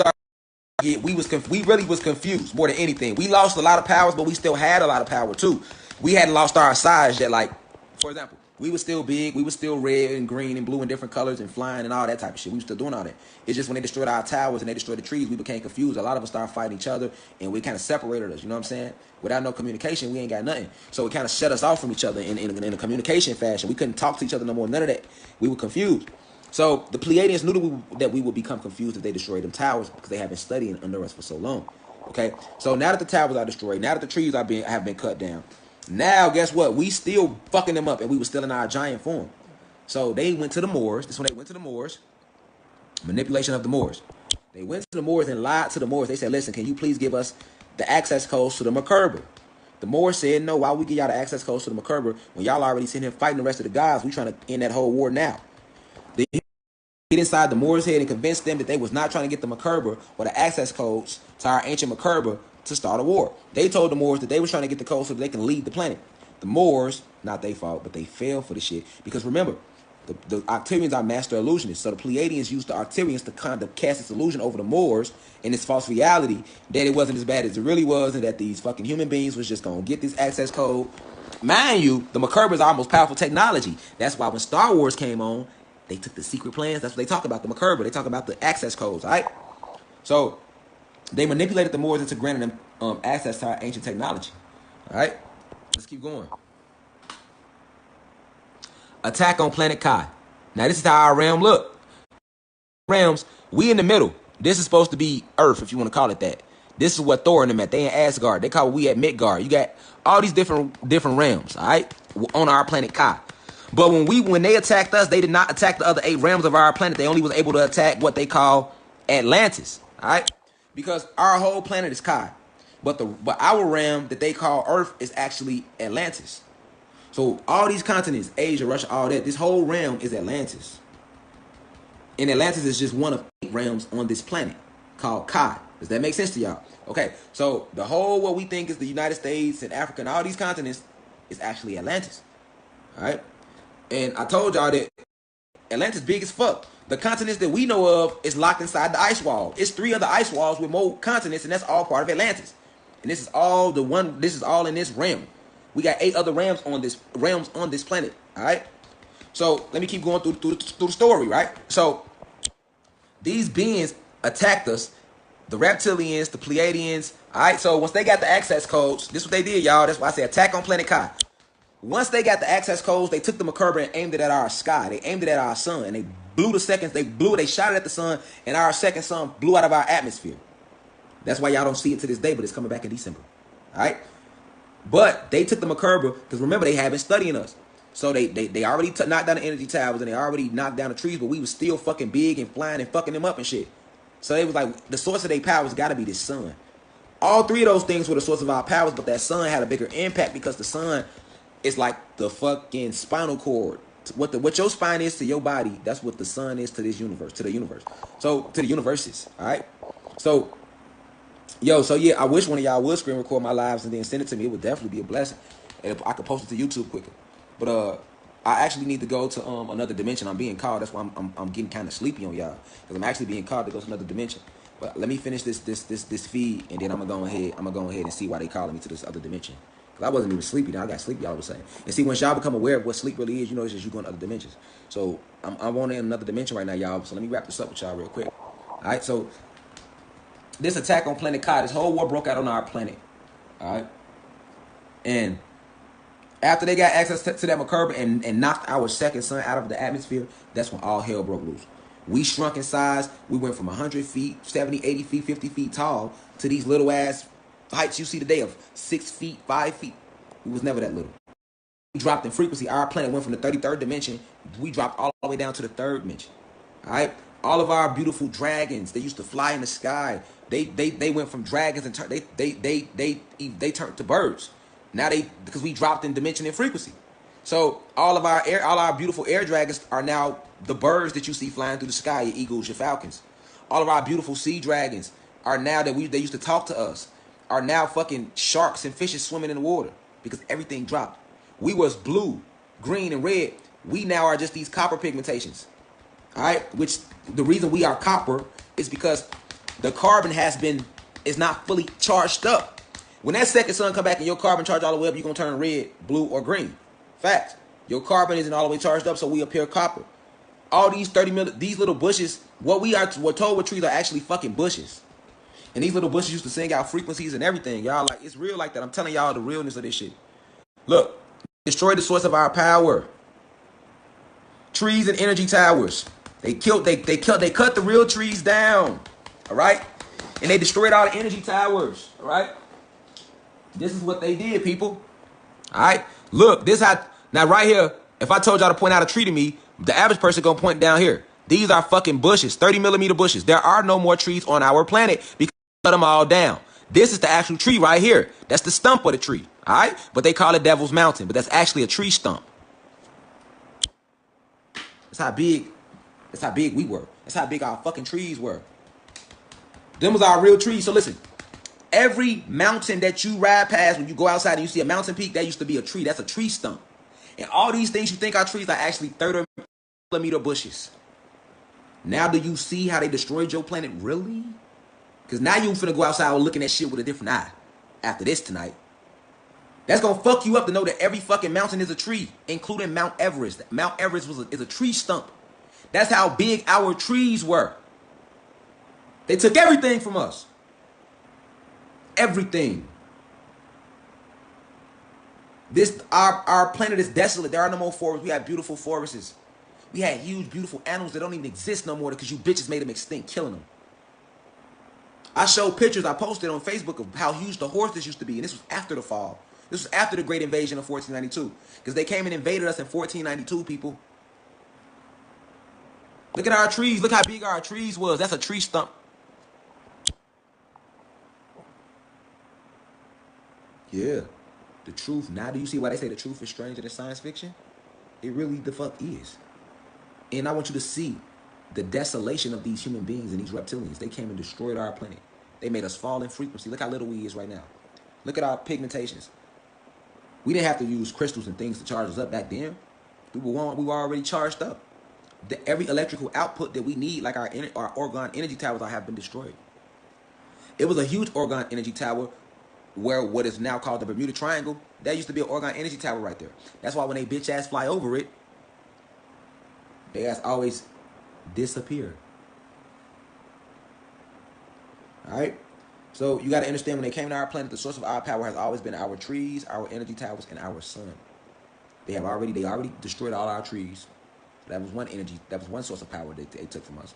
really was confused more than anything. We lost a lot of powers, but we still had a lot of power too. We hadn't lost our size that, like, for example, we were still big, we were still red and green and blue and different colors and flying and all that type of shit. We were still doing all that. It's just when they destroyed our towers and they destroyed the trees, we became confused. A lot of us started fighting each other, and we kind of separated us, you know what I'm saying? Without no communication, we ain't got nothing. So it kind of shut us off from each other in a communication fashion. We couldn't talk to each other no more, none of that. We were confused. So the Paledians knew that we would become confused if they destroyed them towers, because they have been studying under us for so long. Okay, so now that the towers are destroyed, now that the trees have been cut down, now guess what? We still fucking them up, and we were still in our giant form. So they went to the Moors. This is when they went to the Moors. Manipulation of the Moors. They went to the Moors and lied to the Moors. They said, listen, can you please give us the access codes to the Macabre? The Moors said, no, why would we give y'all the access codes to the Macabre when y'all already sitting here fighting the rest of the gods? We trying to end that whole war now. They get inside the Moors' head and convinced them that they was not trying to get the Macabre or the access codes to our ancient Macabre to start a war. They told the Moors that they were trying to get the codes so that they can leave the planet. The Moors, not their fault, but they fell for the shit. Because remember, the Octavians are master illusionists. So the Pleiadians used the Octavians to kind of cast this illusion over the Moors in this false reality that it wasn't as bad as it really was, and that these fucking human beings was just going to get this access code. Mind you, the Macabre is our most powerful technology. That's why when Star Wars came on, they took the secret plans. That's what they talk about, the Macabre. They talk about the access codes, all right? So they manipulated the Moors into granting them access to our ancient technology. All right? Let's keep going. Attack on planet Kai. Now, this is how our realm look. Realms, we in the middle. This is supposed to be Earth, if you want to call it that. This is what Thor and them at. They in Asgard. They call it we at Midgard. You got all these different realms, all right, on our planet Kai. But when they attacked us, they did not attack the other 8 realms of our planet. They only was able to attack what they call Atlantis, all right? Because our whole planet is Kai. But our realm that they call Earth is actually Atlantis. So all these continents, Asia, Russia, all that, this whole realm is Atlantis. And Atlantis is just one of 8 realms on this planet called Kai. Does that make sense to y'all? Okay, so the whole what we think is the United States and Africa and all these continents is actually Atlantis. All right, and I told y'all that Atlantis big as fuck. The continents that we know of is locked inside the ice wall. It's 3 other ice walls with more continents, and that's all part of Atlantis. And this is all the one. This is all in this realm. We got 8 other realms on this planet. All right. So let me keep going through the story. Right. So these beings attacked us. The reptilians, the Paledians. All right. So once they got the access codes, this is what they did, y'all. That's why I say attack on Planet Kai. Once they got the access codes, they took the Merkaba and aimed it at our sky. They aimed it at our sun, and they blew the seconds. They shot it at the sun, and our second sun blew out of our atmosphere. That's why y'all don't see it to this day, but it's coming back in December. All right. But they took the Merkaba because remember they have been studying us. So they already knocked down the energy towers and they already knocked down the trees, but we was still fucking big and flying and fucking them up and shit. So it was like the source of their powers got to be this sun. All 3 of those things were the source of our powers, but that sun had a bigger impact because the sun is like the fucking spinal cord. What your spine is to your body, that's what the sun is to this universe, to the universe. So to the universes, all right. So yeah, I wish one of y'all would screen record my lives and then send it to me. It would definitely be a blessing. And I could post it to YouTube quicker. But I actually need to go to another dimension. I'm being called. That's why I'm getting kind of sleepy on y'all because I'm actually being called to go to another dimension. But let me finish this feed and then I'm gonna go ahead and see why they calling me to this other dimension. Cause I wasn't even sleepy. Now I got sleepy all of a sudden. And see, once y'all become aware of what sleep really is, you know it's just you going to other dimensions. So I'm on another dimension right now, y'all. So let me wrap this up with y'all real quick. All right. So this attack on Planet Kai, this whole war broke out on our planet. All right. And after they got access to that Merkaba and knocked our second sun out of the atmosphere, that's when all hell broke loose. We shrunk in size. We went from 100 feet, 70, 80 feet, 50 feet tall to these little ass heights you see today of 6 feet, 5 feet. We was never that little. We dropped in frequency. Our planet went from the 33rd dimension. We dropped all the way down to the 3rd dimension. All right. All of our beautiful dragons, they used to fly in the sky. They went from dragons and they turned to birds. Now because we dropped in dimension and frequency. So all our beautiful air dragons are now the birds that you see flying through the sky, your eagles, your falcons. All of our beautiful sea dragons are now they used to talk to us, are now fucking sharks and fishes swimming in the water because everything dropped. We was blue, green, and red. We now are just these copper pigmentations. All right, which the reason we are copper is because the carbon is not fully charged up. When that second sun come back and your carbon charge all the way up, you're gonna turn red, blue, or green. Fact. Your carbon isn't all the way charged up, so we appear copper. All these 30 million, these little bushes, we're told what trees are actually fucking bushes. And these little bushes used to sing out frequencies and everything, y'all. Like, it's real like that. I'm telling y'all the realness of this shit. Look, destroyed the source of our power. Trees and energy towers. They cut the real trees down. All right? And they destroyed all the energy towers. All right? This is what they did, people. All right? Look, now right here, if I told y'all to point out a tree to me, the average person gonna point down here. These are fucking bushes, 30 millimeter bushes. There are no more trees on our planet because we cut them all down. This is the actual tree right here. That's the stump of the tree. All right? But they call it Devil's Mountain, but that's actually a tree stump. That's how big we were. That's how big our fucking trees were. Them was our real trees. So listen, every mountain that you ride past when you go outside and you see a mountain peak, that used to be a tree. That's a tree stump. And all these things you think are trees are actually 30 millimeter bushes. Now do you see how they destroyed your planet? Really? Because now you finna go outside looking at shit with a different eye after this tonight. That's gonna fuck you up to know that every fucking mountain is a tree, including Mount Everest. Mount Everest is a tree stump. That's how big our trees were. They took everything from us. Everything. Our planet is desolate. There are no more forests. We have beautiful forests. We had huge, beautiful animals that don't even exist no more because you bitches made them extinct, killing them. I showed pictures I posted on Facebook of how huge the horses used to be, and this was after the fall. This was after the Great Invasion of 1492, because they came and invaded us in 1492, people. Look at our trees. Look how big our trees was. That's a tree stump. Yeah. The truth. Now do you see why they say the truth is stranger than science fiction? It really the fuck is. And I want you to see the desolation of these human beings and these reptilians. They came and destroyed our planet. They made us fall in frequency. Look how little we is right now. Look at our pigmentations. We didn't have to use crystals and things to charge us up back then. We were already charged up. Every electrical output that we need, like our Orgone energy towers, have been destroyed. It was a huge Orgone energy tower where what is now called the Bermuda Triangle, that used to be an Orgone energy tower right there. That's why when they bitch ass fly over it, they ass always disappear. Alright? So you got to understand, when they came to our planet, the source of our power has always been our trees, our energy towers, and our sun. They already destroyed all our trees. That was one energy, that was one source of power that they took from us.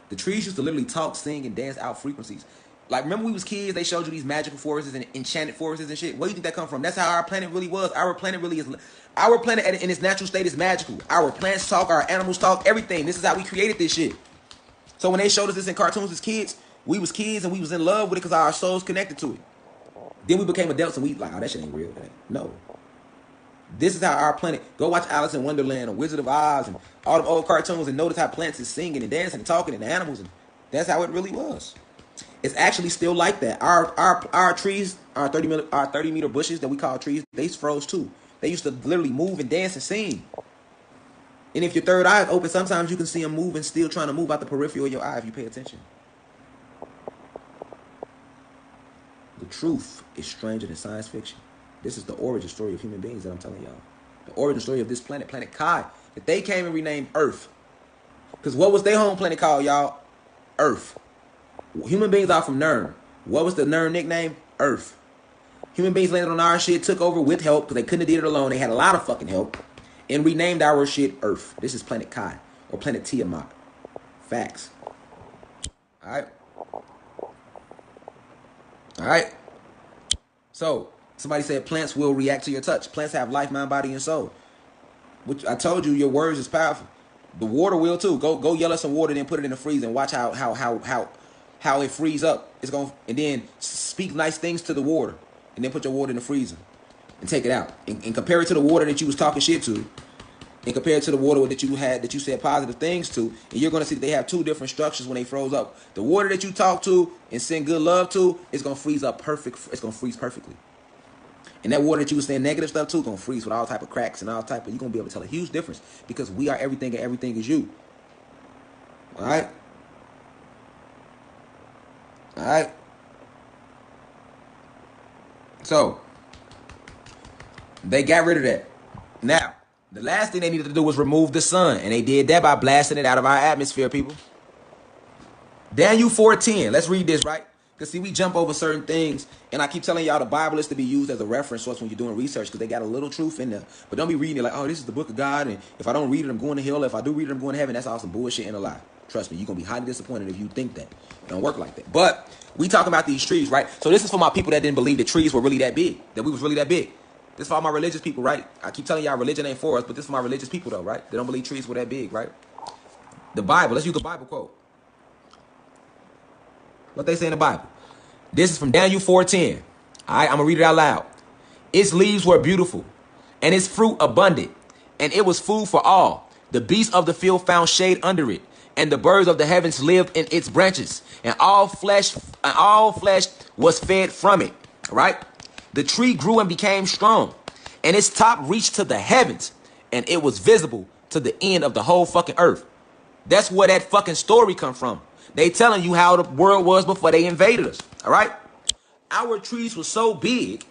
The trees used to literally talk, sing, and dance out frequencies. Like, remember when we was kids, they showed you these magical forests and enchanted forests and shit? Where do you think that come from? That's how our planet really was. Our planet in its natural state is magical. Our plants talk, our animals talk, everything. This is how we created this shit. So when they showed us this in cartoons as kids, we was kids and we was in love with it because our souls connected to it. Then we became adults and we like, oh, that shit ain't real. No. This is how our planet. Go watch Alice in Wonderland or Wizard of Oz and all the old cartoons and notice how plants is singing and dancing and talking and the animals, and that's how it really was. It's actually still like that. Our trees, our 30 meter bushes that we call trees, they froze too. They used to literally move and dance and sing. And if your third eye is open, sometimes you can see them moving, still trying to move out the periphery of your eye if you pay attention. The truth is stranger than science fiction. This is the origin story of human beings that I'm telling y'all. The origin story of this planet, Planet Kai, that they came and renamed Earth. Because what was their home planet called, y'all? Earth. Human beings are from Nern. What was the Nern nickname? Earth. Human beings landed on our shit, took over with help, because they couldn't have did it alone. They had a lot of fucking help. And renamed our shit Earth. This is Planet Kai. Or Planet Tiamat. Facts. Alright? Alright? So, somebody said plants will react to your touch. Plants have life, mind, body, and soul. Which I told you, your words is powerful. The water will too. Go yell at some water, then put it in the freezer and watch how it frees up. It's going, and then speak nice things to the water, and then put your water in the freezer and take it out and compare it to the water that you was talking shit to, and compare it to the water that you said positive things to, and you're gonna see that they have two different structures when they froze up. The water that you talk to and send good love to is gonna freeze up perfect. It's gonna freeze perfectly. And that water that you was saying negative stuff to, gonna freeze with all type of cracks and all type of. You're gonna be able to tell a huge difference because we are everything and everything is you. All right. All right. So they got rid of that. Now, the last thing they needed to do was remove the sun, and they did that by blasting it out of our atmosphere, people. Daniel 4:10. Let's read this, right? Because, see, we jump over certain things, and I keep telling y'all the Bible is to be used as a reference source when you're doing research because they got a little truth in there. But don't be reading it like, oh, this is the book of God, and if I don't read it, I'm going to hell. If I do read it, I'm going to heaven. That's all some bullshit and a lie. Trust me, you're going to be highly disappointed if you think that. It don't work like that. But we talking about these trees, right? So this is for my people that didn't believe that trees were really that big, that we was really that big. This is for all my religious people, right? I keep telling y'all religion ain't for us, but this is for my religious people, though, right? They don't believe trees were that big, right? The Bible. Let's use the Bible quote. What they say in the Bible. This is from Daniel 4:10. All right, I'm going to read it out loud. Its leaves were beautiful, and its fruit abundant, and it was food for all. The beasts of the field found shade under it, and the birds of the heavens lived in its branches, and all flesh was fed from it. Right? The tree grew and became strong, and its top reached to the heavens, and it was visible to the end of the whole fucking earth. That's where that fucking story come from. They telling you how the world was before they invaded us. All right? Our trees were so big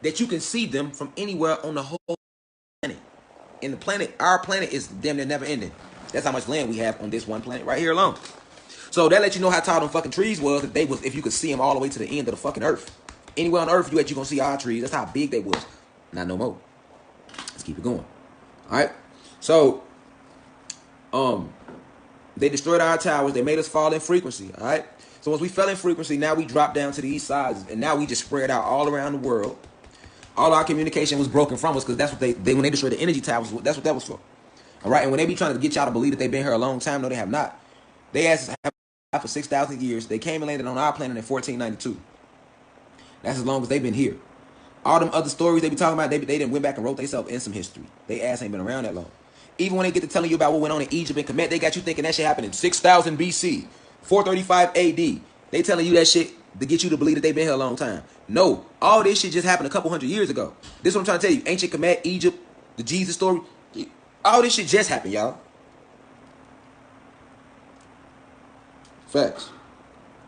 that you can see them from anywhere on the whole planet. And the planet, our planet is damn near never ending. That's how much land we have on this one planet right here alone. So that lets you know how tall them fucking trees was if you could see them all the way to the end of the fucking earth. Anywhere on earth you gonna see our trees. That's how big they was. Not no more. Let's keep it going. All right? So, they destroyed our towers. They made us fall in frequency. All right. So once we fell in frequency, now we dropped down to the east side, and now we just spread out all around the world. All our communication was broken from us because that's what they when they destroyed the energy towers. That's what that was for. All right. And when they be trying to get y'all to believe that they've been here a long time, no, they have not. They asked us for 6,000 years. They came and landed on our planet in 1492. That's as long as they've been here. All them other stories they be talking about, they didn't went back and wrote themselves in some history. They ass ain't been around that long. Even when they get to telling you about what went on in Egypt and Kemet, they got you thinking that shit happened in 6,000 BC, 435 AD. They telling you that shit to get you to believe that they've been here a long time. No, all this shit just happened a couple hundred years ago. This is what I'm trying to tell you. Ancient Kemet, Egypt, the Jesus story. All this shit just happened, y'all. Facts.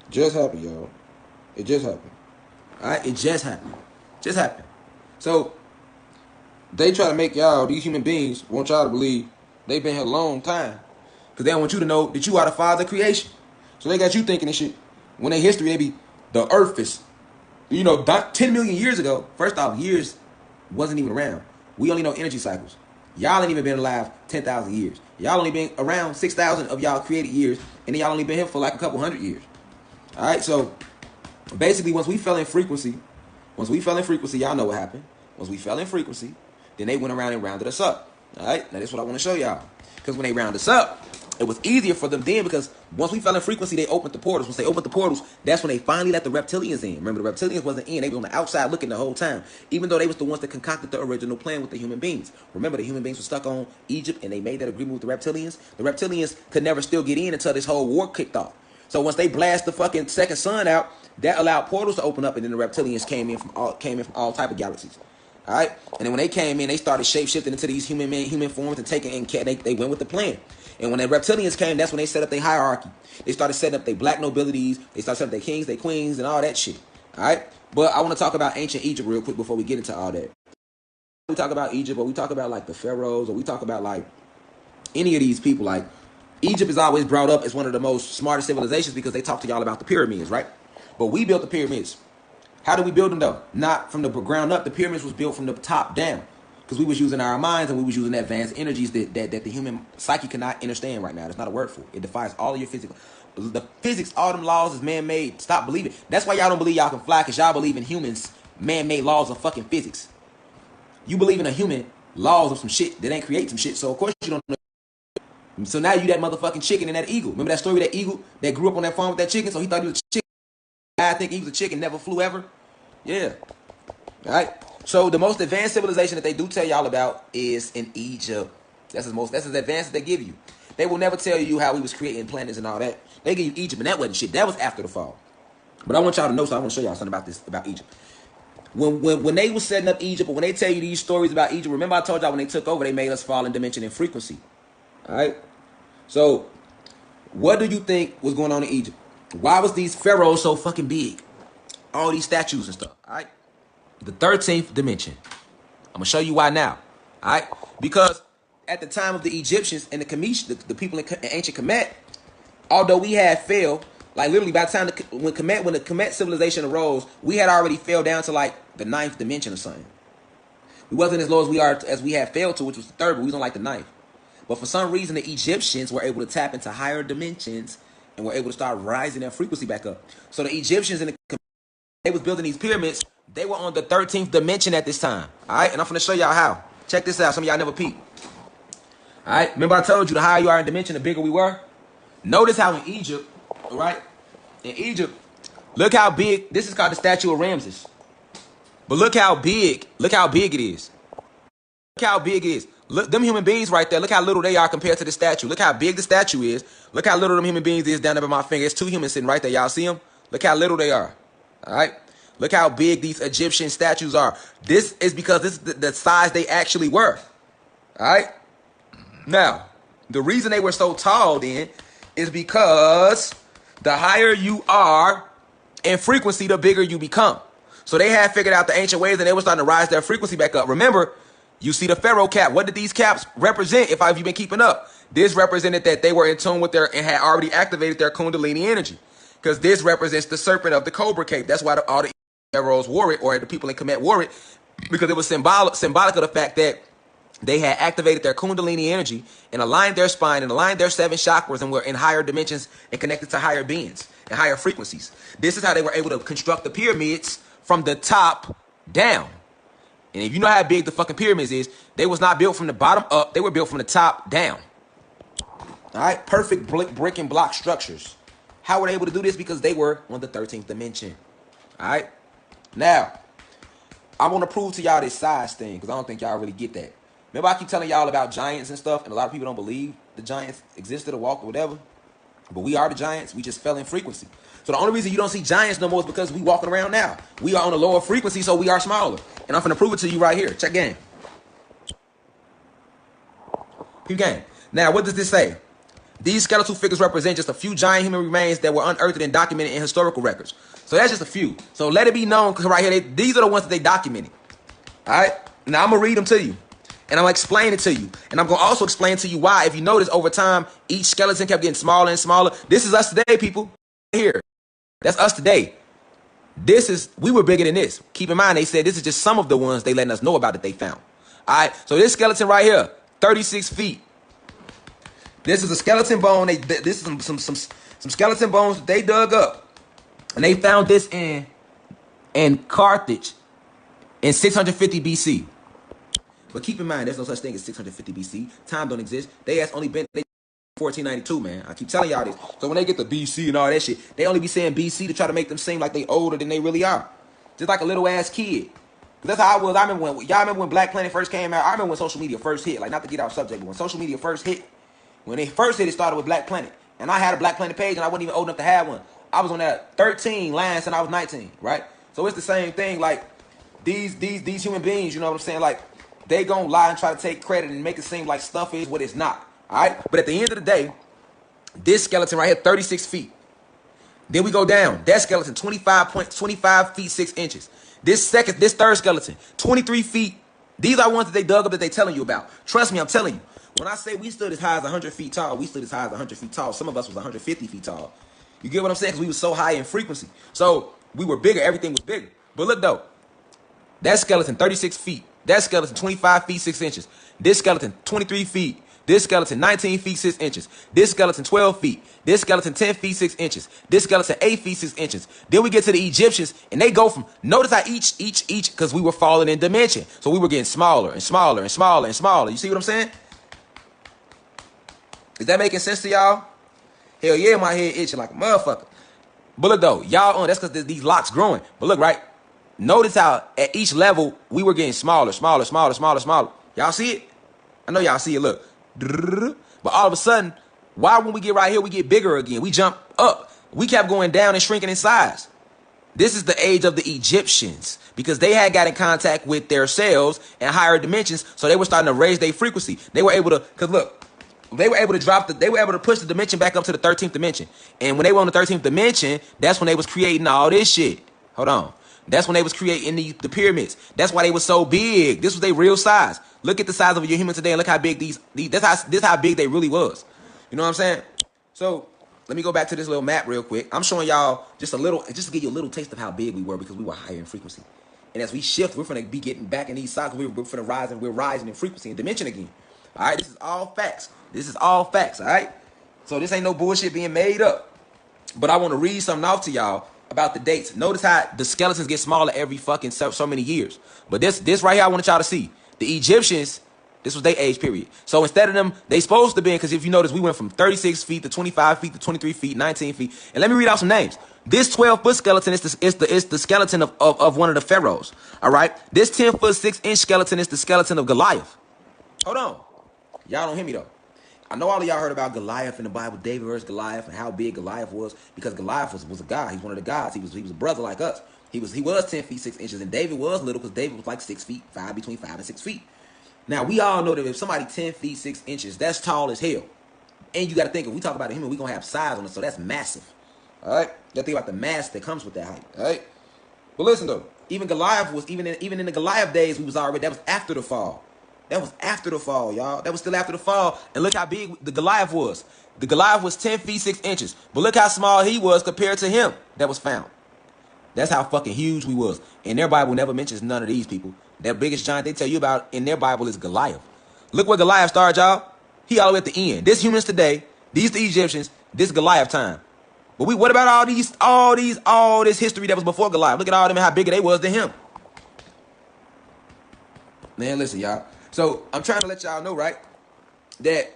Just happened, y'all. It just happened. Alright? It just happened. Just happened. So, they try to make y'all, these human beings, want y'all to believe they've been here a long time. Because they don't want you to know that you are the father of creation. So they got you thinking this shit. When in history, they be, the earth is, 10 million years ago. First off, years wasn't even around. We only know energy cycles. Y'all ain't even been alive 10,000 years. Y'all only been around 6,000 of y'all created years. And then y'all only been here for like a couple hundred years. Alright, so basically once we fell in frequency, y'all know what happened. Once we fell in frequency, then they went around and rounded us up. Alright, now this is what I want to show y'all. Because when they round us up, it was easier for them then because once we fell in frequency, they opened the portals. Once they opened the portals, that's when they finally let the reptilians in. Remember, the reptilians wasn't in. They were on the outside looking the whole time, even though they was the ones that concocted the original plan with the human beings. Remember, the human beings were stuck on Egypt, and they made that agreement with the reptilians. The reptilians could never still get in until this whole war kicked off. So once they blast the fucking second sun out, that allowed portals to open up, and then the reptilians came in from all type of galaxies. All right, and then when they came in, they started shape-shifting into these human forms and taking in. They went with the plan. And when the reptilians came, that's when they set up their hierarchy. They started setting up their black nobilities. They started setting up their kings, their queens, and all that shit. All right, but I want to talk about ancient Egypt real quick before we get into all that. We talk about Egypt, or we talk about like the pharaohs, or we talk about like any of these people. Like Egypt is always brought up as one of the most smartest civilizations because they talk to y'all about the pyramids, right? But we built the pyramids. How did we build them though? Not from the ground up. The pyramids was built from the top down because we was using our minds and we was using advanced energies that the human psyche cannot understand right now. That's not a word for it. It defies all of your physical. The physics, all them laws is man-made. Stop believing. That's why y'all don't believe y'all can fly because y'all believe in humans man-made laws of fucking physics. You believe in a human laws of some shit that ain't create some shit. So of course you don't know. So now you that motherfucking chicken and that eagle. Remember that story of that eagle that grew up on that farm with that chicken? So he thought he was a chicken. I think he was a chicken, never flew ever. Yeah. All right. So the most advanced civilization that they do tell y'all about is in Egypt. That's as advanced as they give you. They will never tell you how we was creating planets and all that. They give you Egypt, and that wasn't shit. That was after the fall. But I want y'all to know, so I want to show y'all something about Egypt. When they was setting up Egypt, or when they tell you these stories about Egypt, remember I told y'all when they took over, they made us fall in dimension and frequency. All right. So what do you think was going on in Egypt? Why was these pharaohs so fucking big? All these statues and stuff. All right. The 13th dimension. I'm going to show you why now. All right. Because at the time of the Egyptians and the people in ancient Kemet, although we had failed, like literally by the time when the Kemet civilization arose, we had already fell down to like the 9th dimension or something. We wasn't as low as we had failed to, which was the 3rd, but we was on like the 9th. But for some reason, the Egyptians were able to tap into higher dimensions and were able to start rising their frequency back up. So the Egyptians they was building these pyramids. They were on the 13th dimension at this time. All right, and I'm gonna show y'all how. Check this out. Some of y'all never peeped. All right, remember I told you the higher you are in dimension, the bigger we were. Notice how in Egypt, all right, in Egypt, look how big. This is called the statue of Ramses. But look how big it is. Look how big it is. Look, them human beings right there, look how little they are compared to the statue. Look how big the statue is. Look how little them human beings is down there by my finger. It's 2 humans sitting right there. Y'all see them? Look how little they are. All right? Look how big these Egyptian statues are. This is because this is the size they actually were. All right? Now, the reason they were so tall then is because the higher you are in frequency, the bigger you become. So they had figured out the ancient ways and they were starting to rise their frequency back up. Remember, you see the pharaoh cap. What did these caps represent if you've been keeping up? This represented that they were in tune with and had already activated their kundalini energy. Because this represents the serpent of the cobra cape. That's why all the pharaohs wore it, or the people in Kemet wore it, because it was symbolic of the fact that they had activated their kundalini energy and aligned their spine and aligned their 7 chakras and were in higher dimensions and connected to higher beings and higher frequencies. This is how they were able to construct the pyramids from the top down. And if you know how big the fucking pyramids is, they was not built from the bottom up. They were built from the top down. All right? Perfect brick and block structures. How were they able to do this? Because they were on the 13th dimension. All right? Now, I want to prove to y'all this size thing because I don't think y'all really get that. Remember I keep telling y'all about giants and stuff, and a lot of people don't believe the giants existed or walked or whatever? But we are the giants. We just fell in frequency. So the only reason you don't see giants no more is because we walking around now. We are on a lower frequency, so we are smaller. And I'm finna prove it to you right here. Check game. Peep game. Now, what does this say? These skeletal figures represent just a few giant human remains that were unearthed and documented in historical records. So that's just a few. So let it be known, because right here, these are the ones that they documented. All right? Now, I'm going to read them to you. And I'm going to explain it to you. And I'm going to also explain to you why. If you notice, over time, each skeleton kept getting smaller and smaller. This is us today, people. Here. That's us today. We were bigger than this. Keep in mind, they said this is just some of the ones they letting us know about that they found. All right? So this skeleton right here, 36 feet. This is a skeleton bone. This is some skeleton bones that they dug up. And they found this in Carthage in 650 BC. But keep in mind, there's no such thing as 650 BC. Time don't exist. They has only been 1492, man. I keep telling y'all this. So when they get the BC and all that shit, they only be saying BC to try to make them seem like they older than they really are. Just like a little ass kid. That's how I was. Y'all remember when Black Planet first came out? I remember when social media first hit. Like, not to get off subject, but when social media first hit, when they first hit, it started with Black Planet. And I had a Black Planet page, and I wasn't even old enough to have one. I was on that 13 last, and I was 19, right? So it's the same thing. Like, these human beings, you know what I'm saying? Like, they gonna lie and try to take credit and make it seem like stuff is what it's not. All right? But at the end of the day, this skeleton right here, 36 feet. Then we go down. That skeleton, 25 feet 6 inches. This third skeleton, 23 feet. These are ones that they dug up that they telling you about. Trust me, I'm telling you. When I say we stood as high as 100 feet tall, we stood as high as 100 feet tall. Some of us was 150 feet tall. You get what I'm saying? Because we was so high in frequency. So we were bigger. Everything was bigger. But look, though. That skeleton, 36 feet. That skeleton, 25 feet 6 inches. This skeleton, 23 feet. This skeleton, 19 feet 6 inches. This skeleton, 12 feet. This skeleton, 10 feet 6 inches. This skeleton, 8 feet 6 inches. Then we get to the Egyptians, and they go from, notice how each, because we were falling in dimension. So we were getting smaller and smaller and smaller and smaller. You see what I'm saying? Is that making sense to y'all? Hell yeah, my head itching like a motherfucker. But look, though, y'all, that's because these locks growing. But look, right? Notice how at each level, we were getting smaller, smaller, smaller, smaller, smaller. Y'all see it? I know y'all see it, look. But all of a sudden, why when we get right here, we get bigger again? We jump up. We kept going down and shrinking in size. This is the age of the Egyptians because they had got in contact with their cells and higher dimensions, so they were starting to raise their frequency. They were able to, because look, they were able to push the dimension back up to the 13th dimension. And when they were on the 13th dimension, that's when they was creating all this shit. Hold on. That's when they was creating the pyramids. That's why they were so big. This was their real size. Look at the size of your human today and look how big this how big they really was. You know what I'm saying? So let me go back to this little map real quick. I'm showing y'all just to give you a little taste of how big we were because we were higher in frequency. And as we shift, we're going to be getting back in these cycles. We're going to rise and we're rising in frequency and dimension again. All right? This is all facts. All right? So this ain't no bullshit being made up. But I want to read something off to y'all about the dates. Notice how the skeletons get smaller every fucking so many years. But this right here I want y'all to see. The Egyptians, this was their age period. So instead of them, they supposed to be, because if you notice, we went from 36 feet to 25 feet to 23 feet, 19 feet. And let me read out some names. This 12-foot skeleton is the skeleton of one of the pharaohs. All right? This 10-foot 6-inch skeleton is the skeleton of Goliath. Hold on. Y'all don't hear me, though. I know all of y'all heard about Goliath in the Bible, David versus Goliath, and how big Goliath was, because Goliath was a guy. He's one of the gods. He was a brother like us. He was 10 feet 6 inches, and David was little because David was like 6 feet 5, between 5 and 6 feet. Now we all know that if somebody 10 feet 6 inches, that's tall as hell. And you got to think, if we talk about a human, we gonna have size on it, so that's massive. All right, you got to think about the mass that comes with that height. All right, but listen though, even Goliath was even in the Goliath days, that was after the fall. That was after the fall, y'all. That was still after the fall. And look how big the Goliath was. The Goliath was 10 feet 6 inches. But look how small he was compared to him that was found. That's how fucking huge we was. And their Bible never mentions none of these people. Their biggest giant they tell you about in their Bible is Goliath. Look where Goliath started, y'all. He all the way at the end. This humans today, these the Egyptians, this Goliath time. But what about all this history that was before Goliath? Look at all them and how bigger they was than him. Man, listen, y'all. So I'm trying to let y'all know, right, that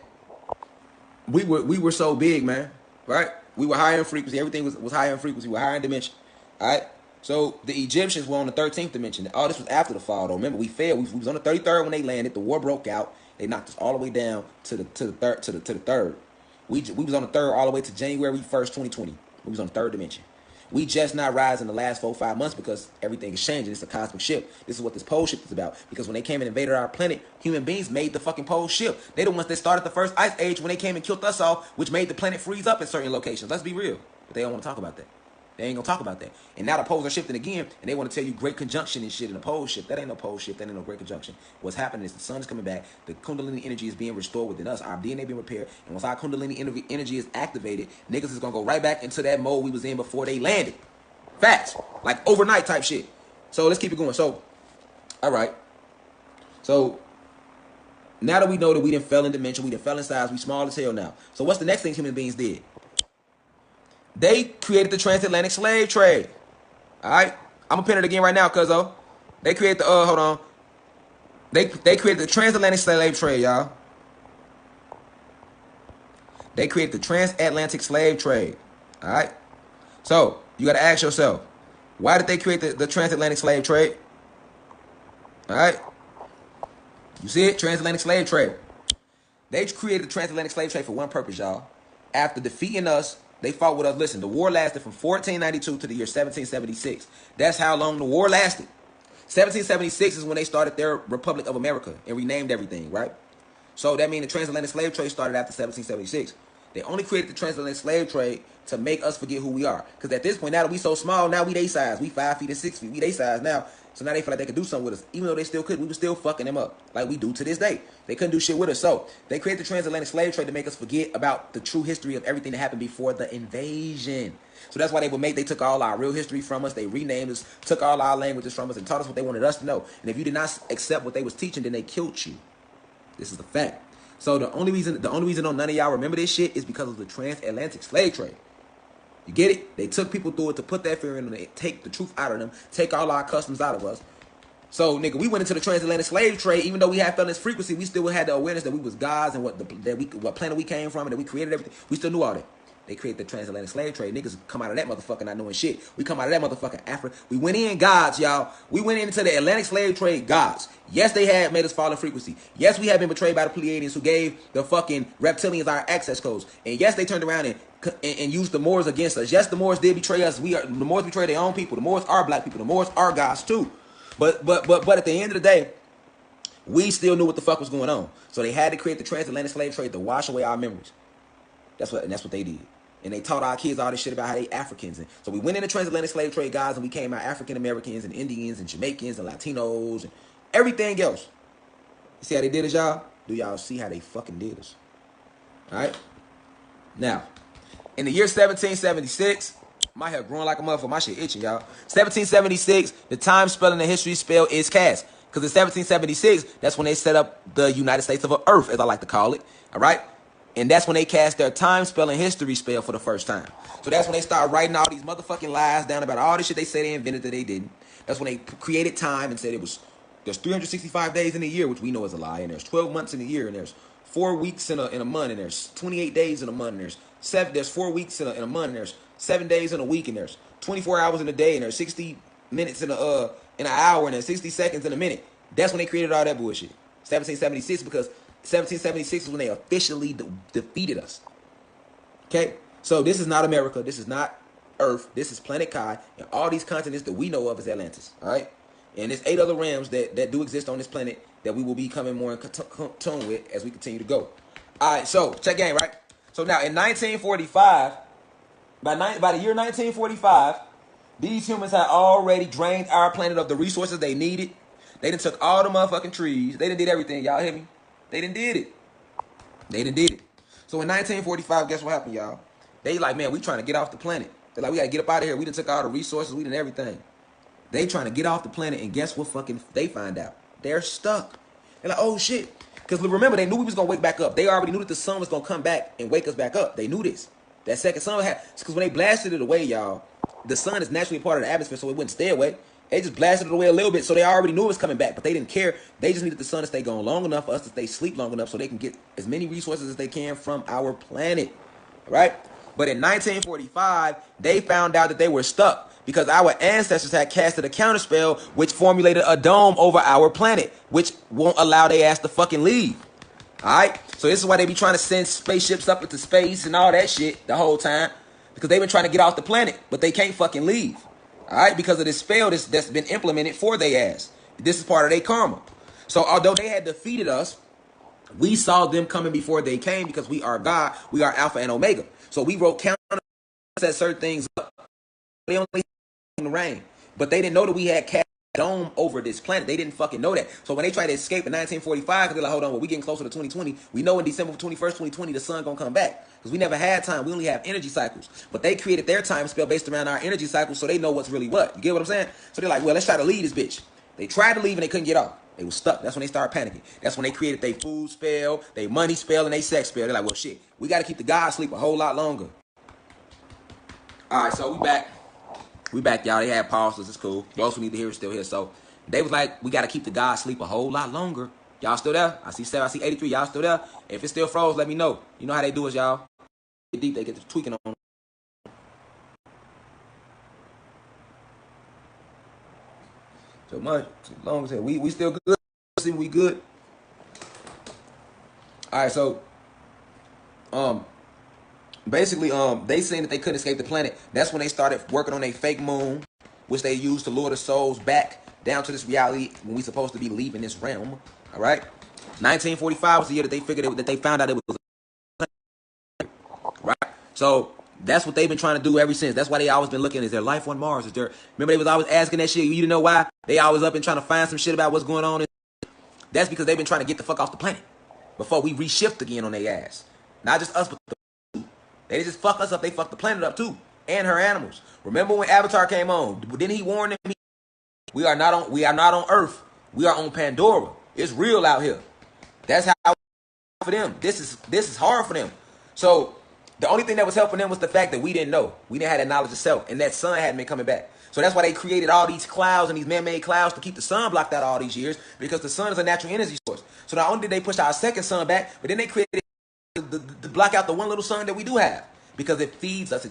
we were so big, man, right? We were higher in frequency. Everything was higher in frequency. We were higher in dimension, all right? So the Egyptians were on the 13th dimension. All this was after the fall, though. Remember, we fell. We was on the 33rd when they landed. The war broke out. They knocked us all the way down to the third. We was on the third all the way to January 1st, 2020. We was on the third dimension. We just not rise in the last 4-5 months because everything is changing. It's a cosmic shift. This is what this pole shift is about. Because when they came and invaded our planet, human beings made the fucking pole shift. They the ones that started the first ice age when they came and killed us off, which made the planet freeze up in certain locations. Let's be real. But they don't want to talk about that. They ain't gonna talk about that. And now the poles are shifting again, and they want to tell you great conjunction and shit in the pole shift. That ain't no pole shift. That ain't no great conjunction. What's happening is the sun is coming back. The Kundalini energy is being restored within us. Our DNA being repaired. And once our Kundalini energy is activated, niggas is gonna go right back into that mode we was in before they landed. Facts. Like overnight type shit. So let's keep it going. So, all right. So now that we know that we done fell in dimension, we done fell in size, we small as hell now. So what's the next thing human beings did? They created the transatlantic slave trade. All right, I'm gonna pin it again right now, cuzzo. They created the hold on. They created the transatlantic slave trade, y'all. They created the transatlantic slave trade. All right. So you gotta ask yourself, why did they create the transatlantic slave trade? All right. You see it, transatlantic slave trade. They created the transatlantic slave trade for one purpose, y'all. After defeating us, they fought with us. Listen, the war lasted from 1492 to the year 1776. That's how long the war lasted. 1776 is when they started their Republic of America and renamed everything, right? So that means the transatlantic slave trade started after 1776. They only created the transatlantic slave trade to make us forget who we are. Because at this point, now that we so small, now we they size. We 5 feet and 6 feet. We they size now. So now they feel like they could do something with us. Even though they still could, we were still fucking them up. Like we do to this day. They couldn't do shit with us. So they created the transatlantic slave trade to make us forget about the true history of everything that happened before the invasion. So that's why they took all our real history from us. They renamed us, took all our languages from us, and taught us what they wanted us to know. And if you did not accept what they was teaching, then they killed you. This is the fact. So the only reason none of y'all remember this shit is because of the transatlantic slave trade. You get it? They took people through it to put that fear in them, take the truth out of them, take all our customs out of us. So, nigga, we went into the transatlantic slave trade. Even though we had felt this frequency, we still had the awareness that we was gods and what planet we came from and that we created everything. We still knew all that. They created the transatlantic slave trade. Niggas come out of that motherfucker not knowing shit. We come out of that motherfucking Africa. We went in gods, y'all. We went into the Atlantic slave trade gods. Yes, they had made us fall in frequency. Yes, we had been betrayed by the Paledians who gave the fucking reptilians our access codes. And yes, they turned around and used the Moors against us. Yes, the Moors did betray us. The Moors betrayed their own people. The Moors are black people. The Moors are gods too. But at the end of the day, we still knew what the fuck was going on. So they had to create the transatlantic slave trade to wash away our memories. That's what they did. And they taught our kids all this shit about how they Africans. And so we went into transatlantic slave trade, guys, and we came out African Americans and Indians and Jamaicans and Latinos and everything else. You see how they did us, y'all? Do y'all see how they fucking did us? All right? Now, in the year 1776, my hair growing like a motherfucker. My shit itching, y'all. 1776, the time spell and the history spell is cast. Because in 1776, that's when they set up the United States of Earth, as I like to call it. All right? And that's when they cast their time spell and history spell for the first time. So that's when they start writing all these motherfucking lies down about all this shit they said they invented that they didn't. That's when they created time and said there's 365 days in a year, which we know is a lie, and there's 12 months in a year, and there's 4 weeks in a month, and there's 28 days in a month, and there's 4 weeks in a month, and there's 7 days in a week, and there's 24 hours in a day, and there's 60 minutes in an hour, and there's 60 seconds in a minute. That's when they created all that bullshit. 1776, because 1776 is when they officially defeated us. Okay? So this is not America. This is not Earth. This is Planet Kai. And all these continents that we know of is Atlantis. All right? And there's 8 other realms that do exist on this planet that we will be coming more in tune with as we continue to go. All right, so check game, right? So now in 1945, by the year 1945, these humans had already drained our planet of the resources they needed. They done took all the motherfucking trees. They done did everything. Y'all hear me? They done did it. So in 1945, guess what happened, y'all? They like, man, we trying to get off the planet. They're like, we got to get up out of here. We done took all the resources. We done everything. They trying to get off the planet, and guess what fucking they find out? They're stuck. They're like, oh, shit. Because remember, they knew we was going to wake back up. They already knew that the sun was going to come back and wake us back up. They knew this. That second sun had... Because when they blasted it away, y'all, the sun is naturally part of the atmosphere, so it wouldn't stay away. They just blasted it away a little bit, so they already knew it was coming back, but they didn't care. They just needed the sun to stay gone long enough for us to stay asleep long enough so they can get as many resources as they can from our planet, right? But in 1945, they found out that they were stuck because our ancestors had casted a counterspell which formulated a dome over our planet, which won't allow their ass to fucking leave. Alright? So this is why they be trying to send spaceships up into space and all that shit the whole time. Because they've been trying to get off the planet, but they can't fucking leave. Alright? Because of this spell that's been implemented for their ass. This is part of their karma. So although they had defeated us, we saw them coming before they came because we are God. We are Alpha and Omega. So we wrote counters, set certain things up. They only in the rain. But they didn't know that we had cast a dome over this planet. They didn't fucking know that. So when they tried to escape in 1945, because they're like, hold on, well, we getting closer to 2020. We know in December 21st, 2020, the sun gonna come back. Because we never had time. We only have energy cycles. But they created their time spell based around our energy cycles, so they know what's really what. You get what I'm saying? So they're like, well, let's try to leave this bitch. They tried to leave and they couldn't get off. They were stuck. That's when they started panicking. That's when they created their food spell, their money spell, and their sex spell. They're like, well, shit, we got to keep the God asleep a whole lot longer. All right, so we back. We back, y'all. They had pauses. It's cool. Those who need to hear it still here. So they was like, we got to keep the God asleep a whole lot longer. Y'all still there? I see 7. I see 83. Y'all still there? If it still froze, let me know. You know how they do it, y'all. Get deep. They get to tweaking on. So much. So long as hell. We still good. We good. All right, so basically they saying that they couldn't escape the planet. That's when they started working on a fake moon, which they used to lure the souls back down to this reality when we supposed to be leaving this realm. All right, 1945 was the year that they figured that they found out it was right. So that's what they've been trying to do ever since. That's why they always been looking. Is there life on Mars? Is there? Remember they was always asking that shit. You didn't know why? They always up and trying to find some shit about what's going on. That's because they've been trying to get the fuck off the planet before we reshift again on their ass. Not just us, but they didn't just fuck us up. They fucked the planet up too, and her animals. Remember when Avatar came on? Didn't he warn them? We are not on Earth. We are on Pandora. It's real out here. That's how for them. This is hard for them. So the only thing that was helping them was the fact that we didn't know. We didn't have that knowledge of self, and that sun hadn't been coming back. So that's why they created all these clouds and these man-made clouds to keep the sun blocked out all these years, because the sun is a natural energy source. So not only did they push our second sun back, but then they created to block out the one little sun that we do have, because it feeds us.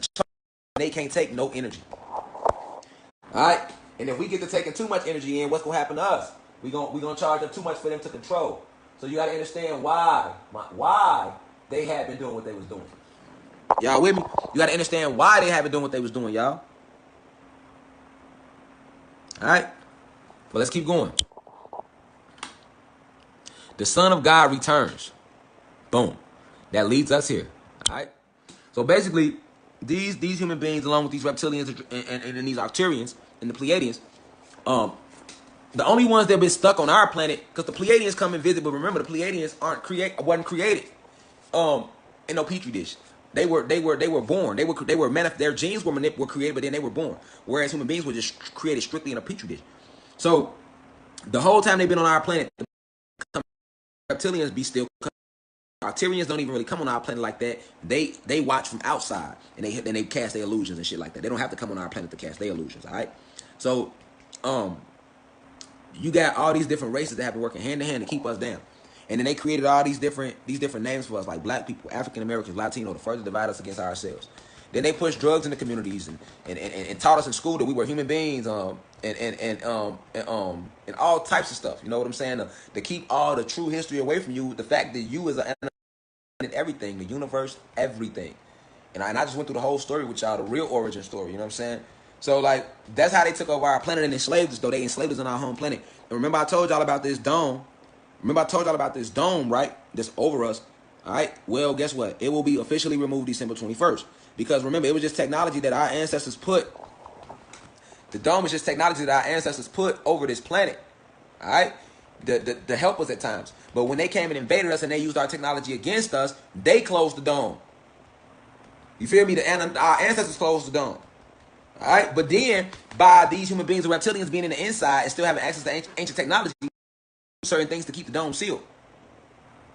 They can't take no energy. All right, and if we get to taking too much energy in, what's gonna happen to us? We gonna charge them too much for them to control. So you gotta understand why they had been doing what they was doing. Y'all with me? You gotta understand why they have been doing what they was doing, y'all. All right, well, let's keep going. The Son of God returns. Boom. That leads us here. All right. So basically, these human beings, along with these reptilians and these Arcturians and the Pleiadians, the only ones that have been stuck on our planet, because the Pleiadians come and visit, but remember, the Pleiadians wasn't created in no petri dish. They were born. Their genes were created, but then they were born. Whereas human beings were just created strictly in a petri dish. So the whole time they've been on our planet, the reptilians be still coming. Arcturians don't even really come on our planet like that. They watch from outside and they cast their illusions and shit like that. They don't have to come on our planet to cast their illusions. All right. So you got all these different races that have been working hand in hand to keep us down. And then they created all these different names for us, like black people, African Americans, Latino, to further divide us against ourselves. Then they pushed drugs in the communities and taught us in school that we were human beings, and all types of stuff. You know what I'm saying? To keep all the true history away from you, the fact that you is everything, the universe, everything. And I just went through the whole story with y'all, the real origin story. You know what I'm saying? So like that's how they took over our planet and enslaved us. Though they enslaved us on our home planet. And remember I told y'all about this dome. Right? That's over us. All right. Well, guess what? It will be officially removed December 21st. Because remember, it was just technology that our ancestors put. The dome is just technology that our ancestors put over this planet. All right. To help us at times. But when they came and invaded us and they used our technology against us, they closed the dome. You feel me? Our ancestors closed the dome. All right. But then by these human beings, the reptilians being in the inside and still having access to ancient technology, certain things to keep the dome sealed.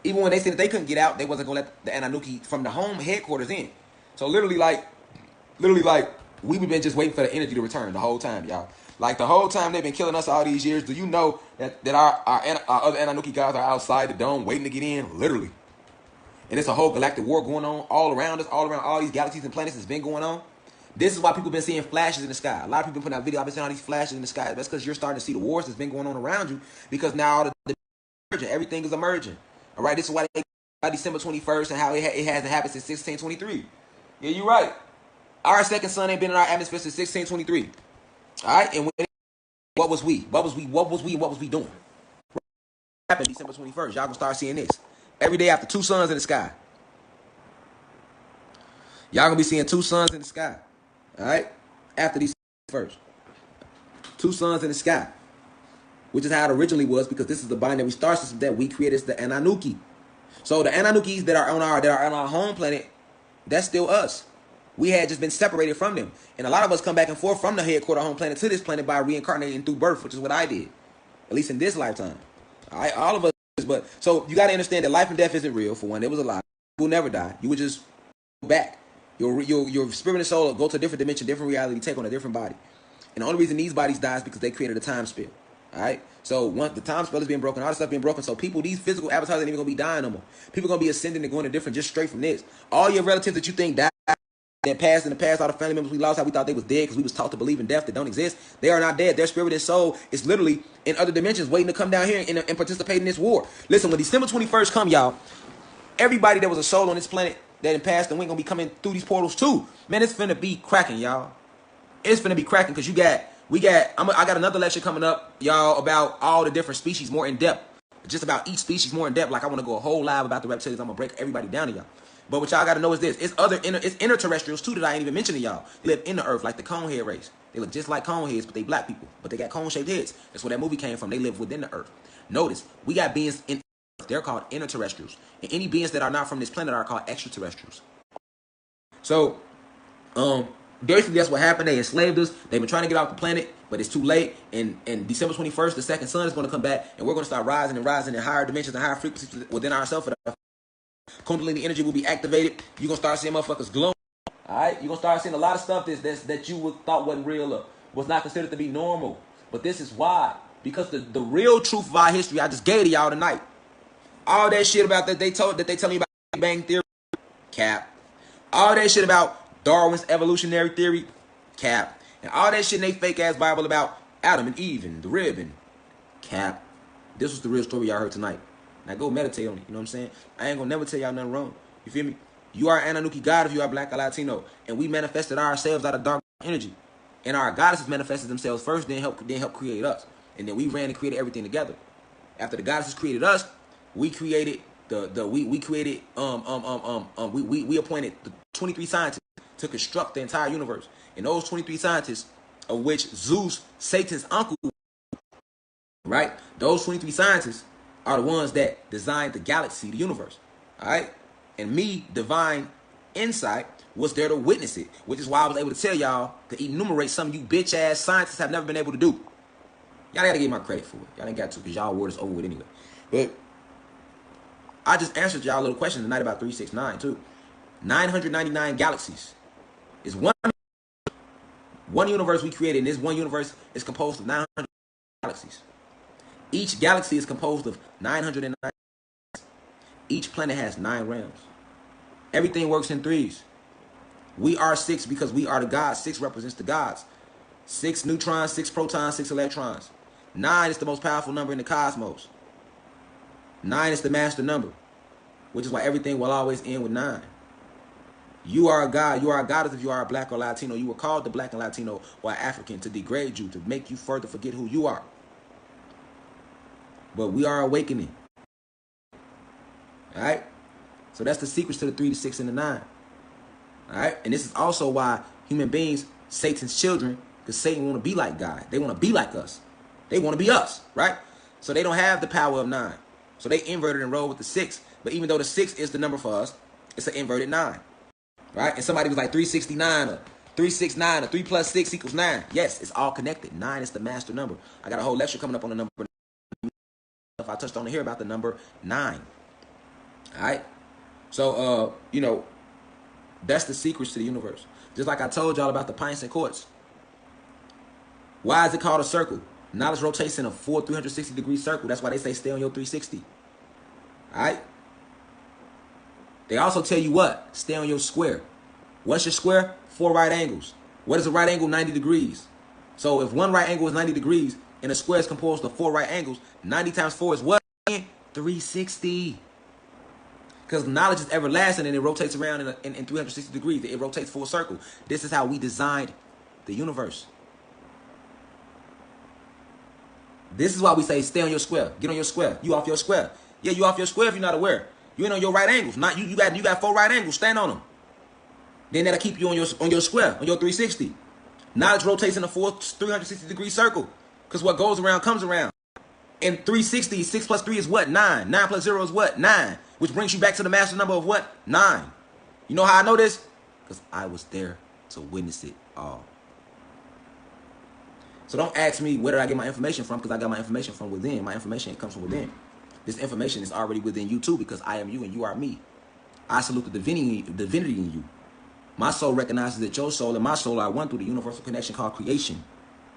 Even when they said that they couldn't get out, they wasn't gonna let the Anunnaki from the home headquarters in. So literally like we've been just waiting for the energy to return the whole time, y'all. Like the whole time they've been killing us all these years. Do you know that our other Anunnaki guys are outside the dome waiting to get in? Literally. And it's a whole galactic war going on all around us, all around all these galaxies and planets that's been going on. This is why people been seeing flashes in the sky. A lot of people putting out video. I've been seeing all these flashes in the sky. That's because you're starting to see the wars that's been going on around you. Because now everything is emerging. All right, this is why they by December 21st and how it hasn't happened since 1623. Yeah, you're right. Our second sun ain't been in our atmosphere since 1623. All right, and what was we? What was we? What was we? What was we doing? Happened December 21st. Y'all gonna start seeing this every day after two suns in the sky. Y'all gonna be seeing two suns in the sky. All right, after December 1st, two suns in the sky, which is how it originally was because this is the binary star system that we created. It's the Anunnaki. So the Anunnakis that are on our home planet, that's still us. We had just been separated from them. And a lot of us come back and forth from the headquarter home planet to this planet by reincarnating through birth, which is what I did. At least in this lifetime. All of us. But so you got to understand that life and death isn't real, for one. It was a lie. You will never die. You would just go back. Your spirit and soul will go to a different dimension, different reality, take on a different body. And the only reason these bodies die is because they created a time spell. All right? So once the time spell is being broken, all this stuff being broken, so people, these physical avatars ain't even going to be dying no more. People going to be ascending and going to different just straight from this. All your relatives that you think died, that passed in the past, all the family members we lost, how we thought they was dead because we was taught to believe in death that don't exist. They are not dead. Their spirit and soul is literally in other dimensions waiting to come down here and participate in this war. Listen, when December 21st come, y'all, everybody that was a soul on this planet that in past and we going to be coming through these portals too. Man, it's finna be cracking, y'all. It's finna be cracking because I got another lecture coming up, y'all, about all the different species more in depth. Just about each species more in depth. Like I want to go a whole live about the reptilians. I'm going to break everybody down to y'all. But what y'all got to know is this. It's interterrestrials too that I ain't even mentioning y'all. They live in the earth like the conehead race. They look just like coneheads, but they black people. But they got cone-shaped heads. That's where that movie came from. They live within the earth. Notice, we got beings in earth. They're called interterrestrials. And any beings that are not from this planet are called extraterrestrials. So, basically that's what happened. They enslaved us. They've been trying to get off the planet, but it's too late. And December 21st, the second sun is going to come back, and we're going to start rising in higher dimensions and higher frequencies within ourselves. Kundalini energy will be activated. You're going to start seeing motherfuckers glowing. All right? You're going to start seeing a lot of stuff that you thought wasn't real or was not considered to be normal. But this is why. Because the real truth of our history, I just gave to y'all tonight. All that shit about that they tell me about Big Bang Theory, cap. All that shit about Darwin's evolutionary theory, cap. And all that shit in they fake ass Bible about Adam and Eve and the rib and cap. This was the real story y'all heard tonight. Now go meditate on it. You know what I'm saying? I ain't gonna never tell y'all nothing wrong. You feel me? You are an Anunnaki God if you are black or Latino. And we manifested ourselves out of dark energy. And our goddesses manifested themselves first, then help create us. And then we ran and created everything together. After the goddesses created us, we created we appointed the 23 scientists to construct the entire universe. And those 23 scientists, of which Zeus, Satan's uncle, right? Those 23 scientists are the ones that designed the galaxy, the universe. All right? And me, divine insight, was there to witness it, which is why I was able to tell y'all to enumerate some of you bitch ass scientists have never been able to do. Y'all gotta give my credit for it. Y'all ain't got to because y'all word is over with anyway. But I just answered y'all a little question tonight about 369 too. 999 galaxies is one universe we created, and this one universe is composed of 900 galaxies. Each galaxy is composed of 909. Each planet has 9 realms. Everything works in threes. We are 6 because we are the gods. 6 represents the gods. 6 neutrons, 6 protons, 6 electrons. 9 is the most powerful number in the cosmos. 9 is the master number, which is why everything will always end with 9. You are a god. You are a goddess if you are a black or Latino. You were called the black and Latino or African to degrade you, to make you further forget who you are. But we are awakening. All right? So that's the secrets to the 3, the 6, and the 9. All right? And this is also why human beings, Satan's children, because Satan want to be like God. They want to be like us. They want to be us, right? So they don't have the power of 9. So they inverted and rolled with the 6. But even though the 6 is the number for us, it's an inverted 9. Right? And somebody was like 369 or 369 or 3 plus 6 equals 9. Yes, it's all connected. 9 is the master number. I got a whole lecture coming up on the number. If I touched on it here about the number 9. All right? So, that's the secrets to the universe. Just like I told y'all about the pints and quartz. Why is it called a circle? Knowledge rotates in a full 360-degree circle. That's why they say stay on your 360. All right? They also tell you what? Stay on your square. What's your square? 4 right angles. What is a right angle? 90 degrees. So if one right angle is 90 degrees and a square is composed of 4 right angles, 90 times 4 is what? 360. Because knowledge is everlasting and it rotates around in 360 degrees. It rotates full circle. This is how we designed the universe. This is why we say stay on your square. Get on your square. You off your square. Yeah, you off your square if you're not aware. You ain't on your right angles. Not you got 4 right angles. Stand on them. Then that'll keep you on your square, on your 360. Knowledge rotates in a full 360 degree circle. Because what goes around comes around. In 360, 6 plus 3 is what? 9. 9 plus 0 is what? 9. Which brings you back to the master number of what? 9. You know how I know this? Because I was there to witness it all. So don't ask me where did I get my information from, because I got my information from within. My information comes from within. This information is already within you too, because I am you and you are me. I salute the divinity in you. My soul recognizes that your soul and my soul are one through the universal connection called creation.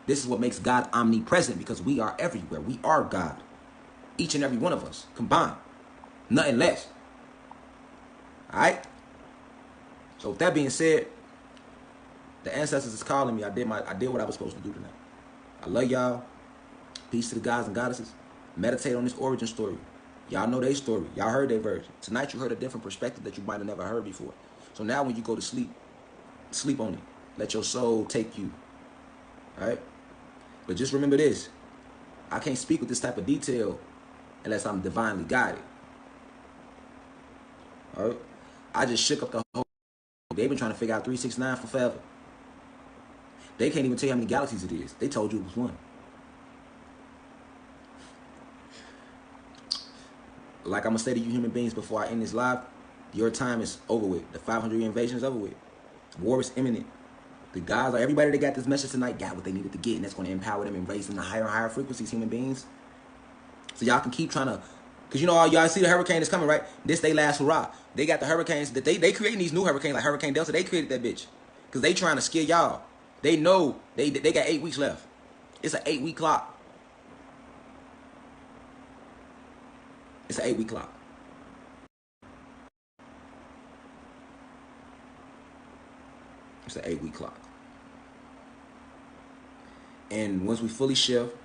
This is what makes God omnipresent, because we are everywhere. We are God. Each and every one of us combined. Nothing less. All right? So with that being said, the ancestors is calling me. I did what I was supposed to do tonight. I love y'all. Peace to the gods and goddesses. Meditate on this origin story. Y'all know their story. Y'all heard their version. Tonight you heard a different perspective that you might have never heard before. So now when you go to sleep, sleep on it. Let your soul take you. All right? But just remember this. I can't speak with this type of detail unless I'm divinely guided. All right? I just shook up the whole. They've been trying to figure out 369 for forever. They can't even tell you how many galaxies it is. They told you it was one. Like I'm going to say to you human beings before I end this live, your time is over with. The 500-year invasion is over with. War is imminent. The gods, everybody that got this message tonight got what they needed to get, and that's going to empower them and raise them to higher and higher frequencies, human beings. So y'all can keep trying to, because you know, y'all see the hurricane is coming, right? This they last hurrah. They got the hurricanes, that they creating these new hurricanes like Hurricane Delta. They created that bitch because they trying to scare y'all. They know they got 8 weeks left. It's an 8-week clock. It's an 8-week clock. It's an 8-week clock. And once we fully shift,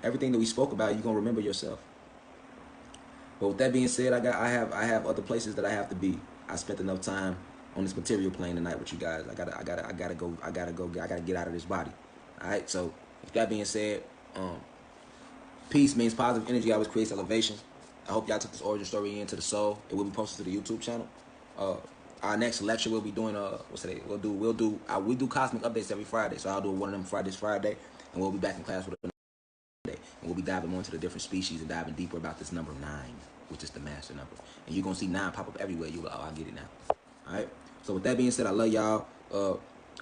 everything that we spoke about, you're gonna remember yourself. But with that being said, I have other places that I have to be. I spent enough time on this material plane tonight with you guys. I gotta get out of this body. Alright, so with that being said, peace means positive energy always creates elevation. I hope y'all took this origin story into the soul. It will be posted to the YouTube channel. Our next lecture we'll be doing what's today? We do cosmic updates every Friday. So I'll do one of them Friday, and we'll be back in class with another day. And we'll be diving more into the different species and diving deeper about this number 9, which is the master number. And you're gonna see 9 pop up everywhere. You're like, oh, I get it now. Alright? So with that being said, I love y'all.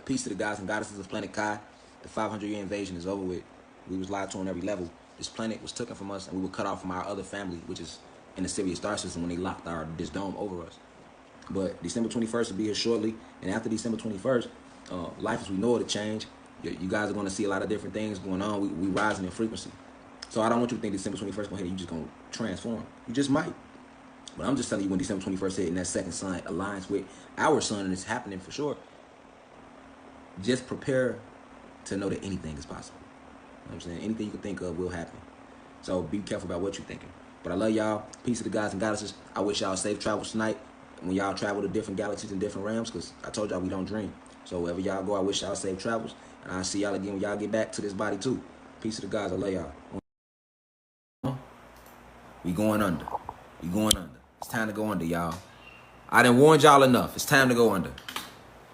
Peace to the gods and goddesses of planet Kai. The 500-year invasion is over with. We was lied to on every level. This planet was taken from us, and we were cut off from our other family, which is in the Sirius star system, when they locked this dome over us. But December 21st will be here shortly, and after December 21st, life as we know it will change. You guys are going to see a lot of different things going on. We rising in frequency. So I don't want you to think December 21st going to hit and you just going to transform. You just might. But I'm just telling you, when December 21st hit and that second sun aligns with our sun, and it's happening for sure, just prepare to know that anything is possible. You know what I'm saying? Anything you can think of will happen. So be careful about what you're thinking. But I love y'all. Peace to the gods and goddesses. I wish y'all safe travels tonight when y'all travel to different galaxies and different realms, because I told y'all we don't dream. So wherever y'all go, I wish y'all safe travels. And I'll see y'all again when y'all get back to this body too. Peace to the gods. I love y'all. We going under. We going under. It's time to go under, y'all. I done warned y'all enough. It's time to go under.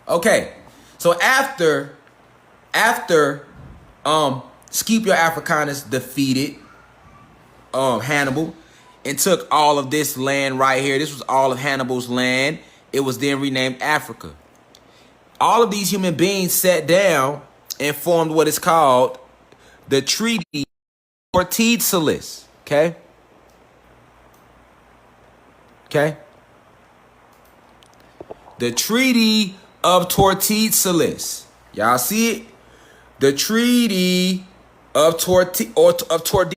Okay. So after Scipio Africanus defeated Hannibal and took all of this land right here. This was all of Hannibal's land. It was then renamed Africa. All of these human beings sat down and formed what is called the Treaty of Tordesillas. Okay? Okay? The Treaty of Tordesillas. Y'all see it? The Treaty of Tordesillas.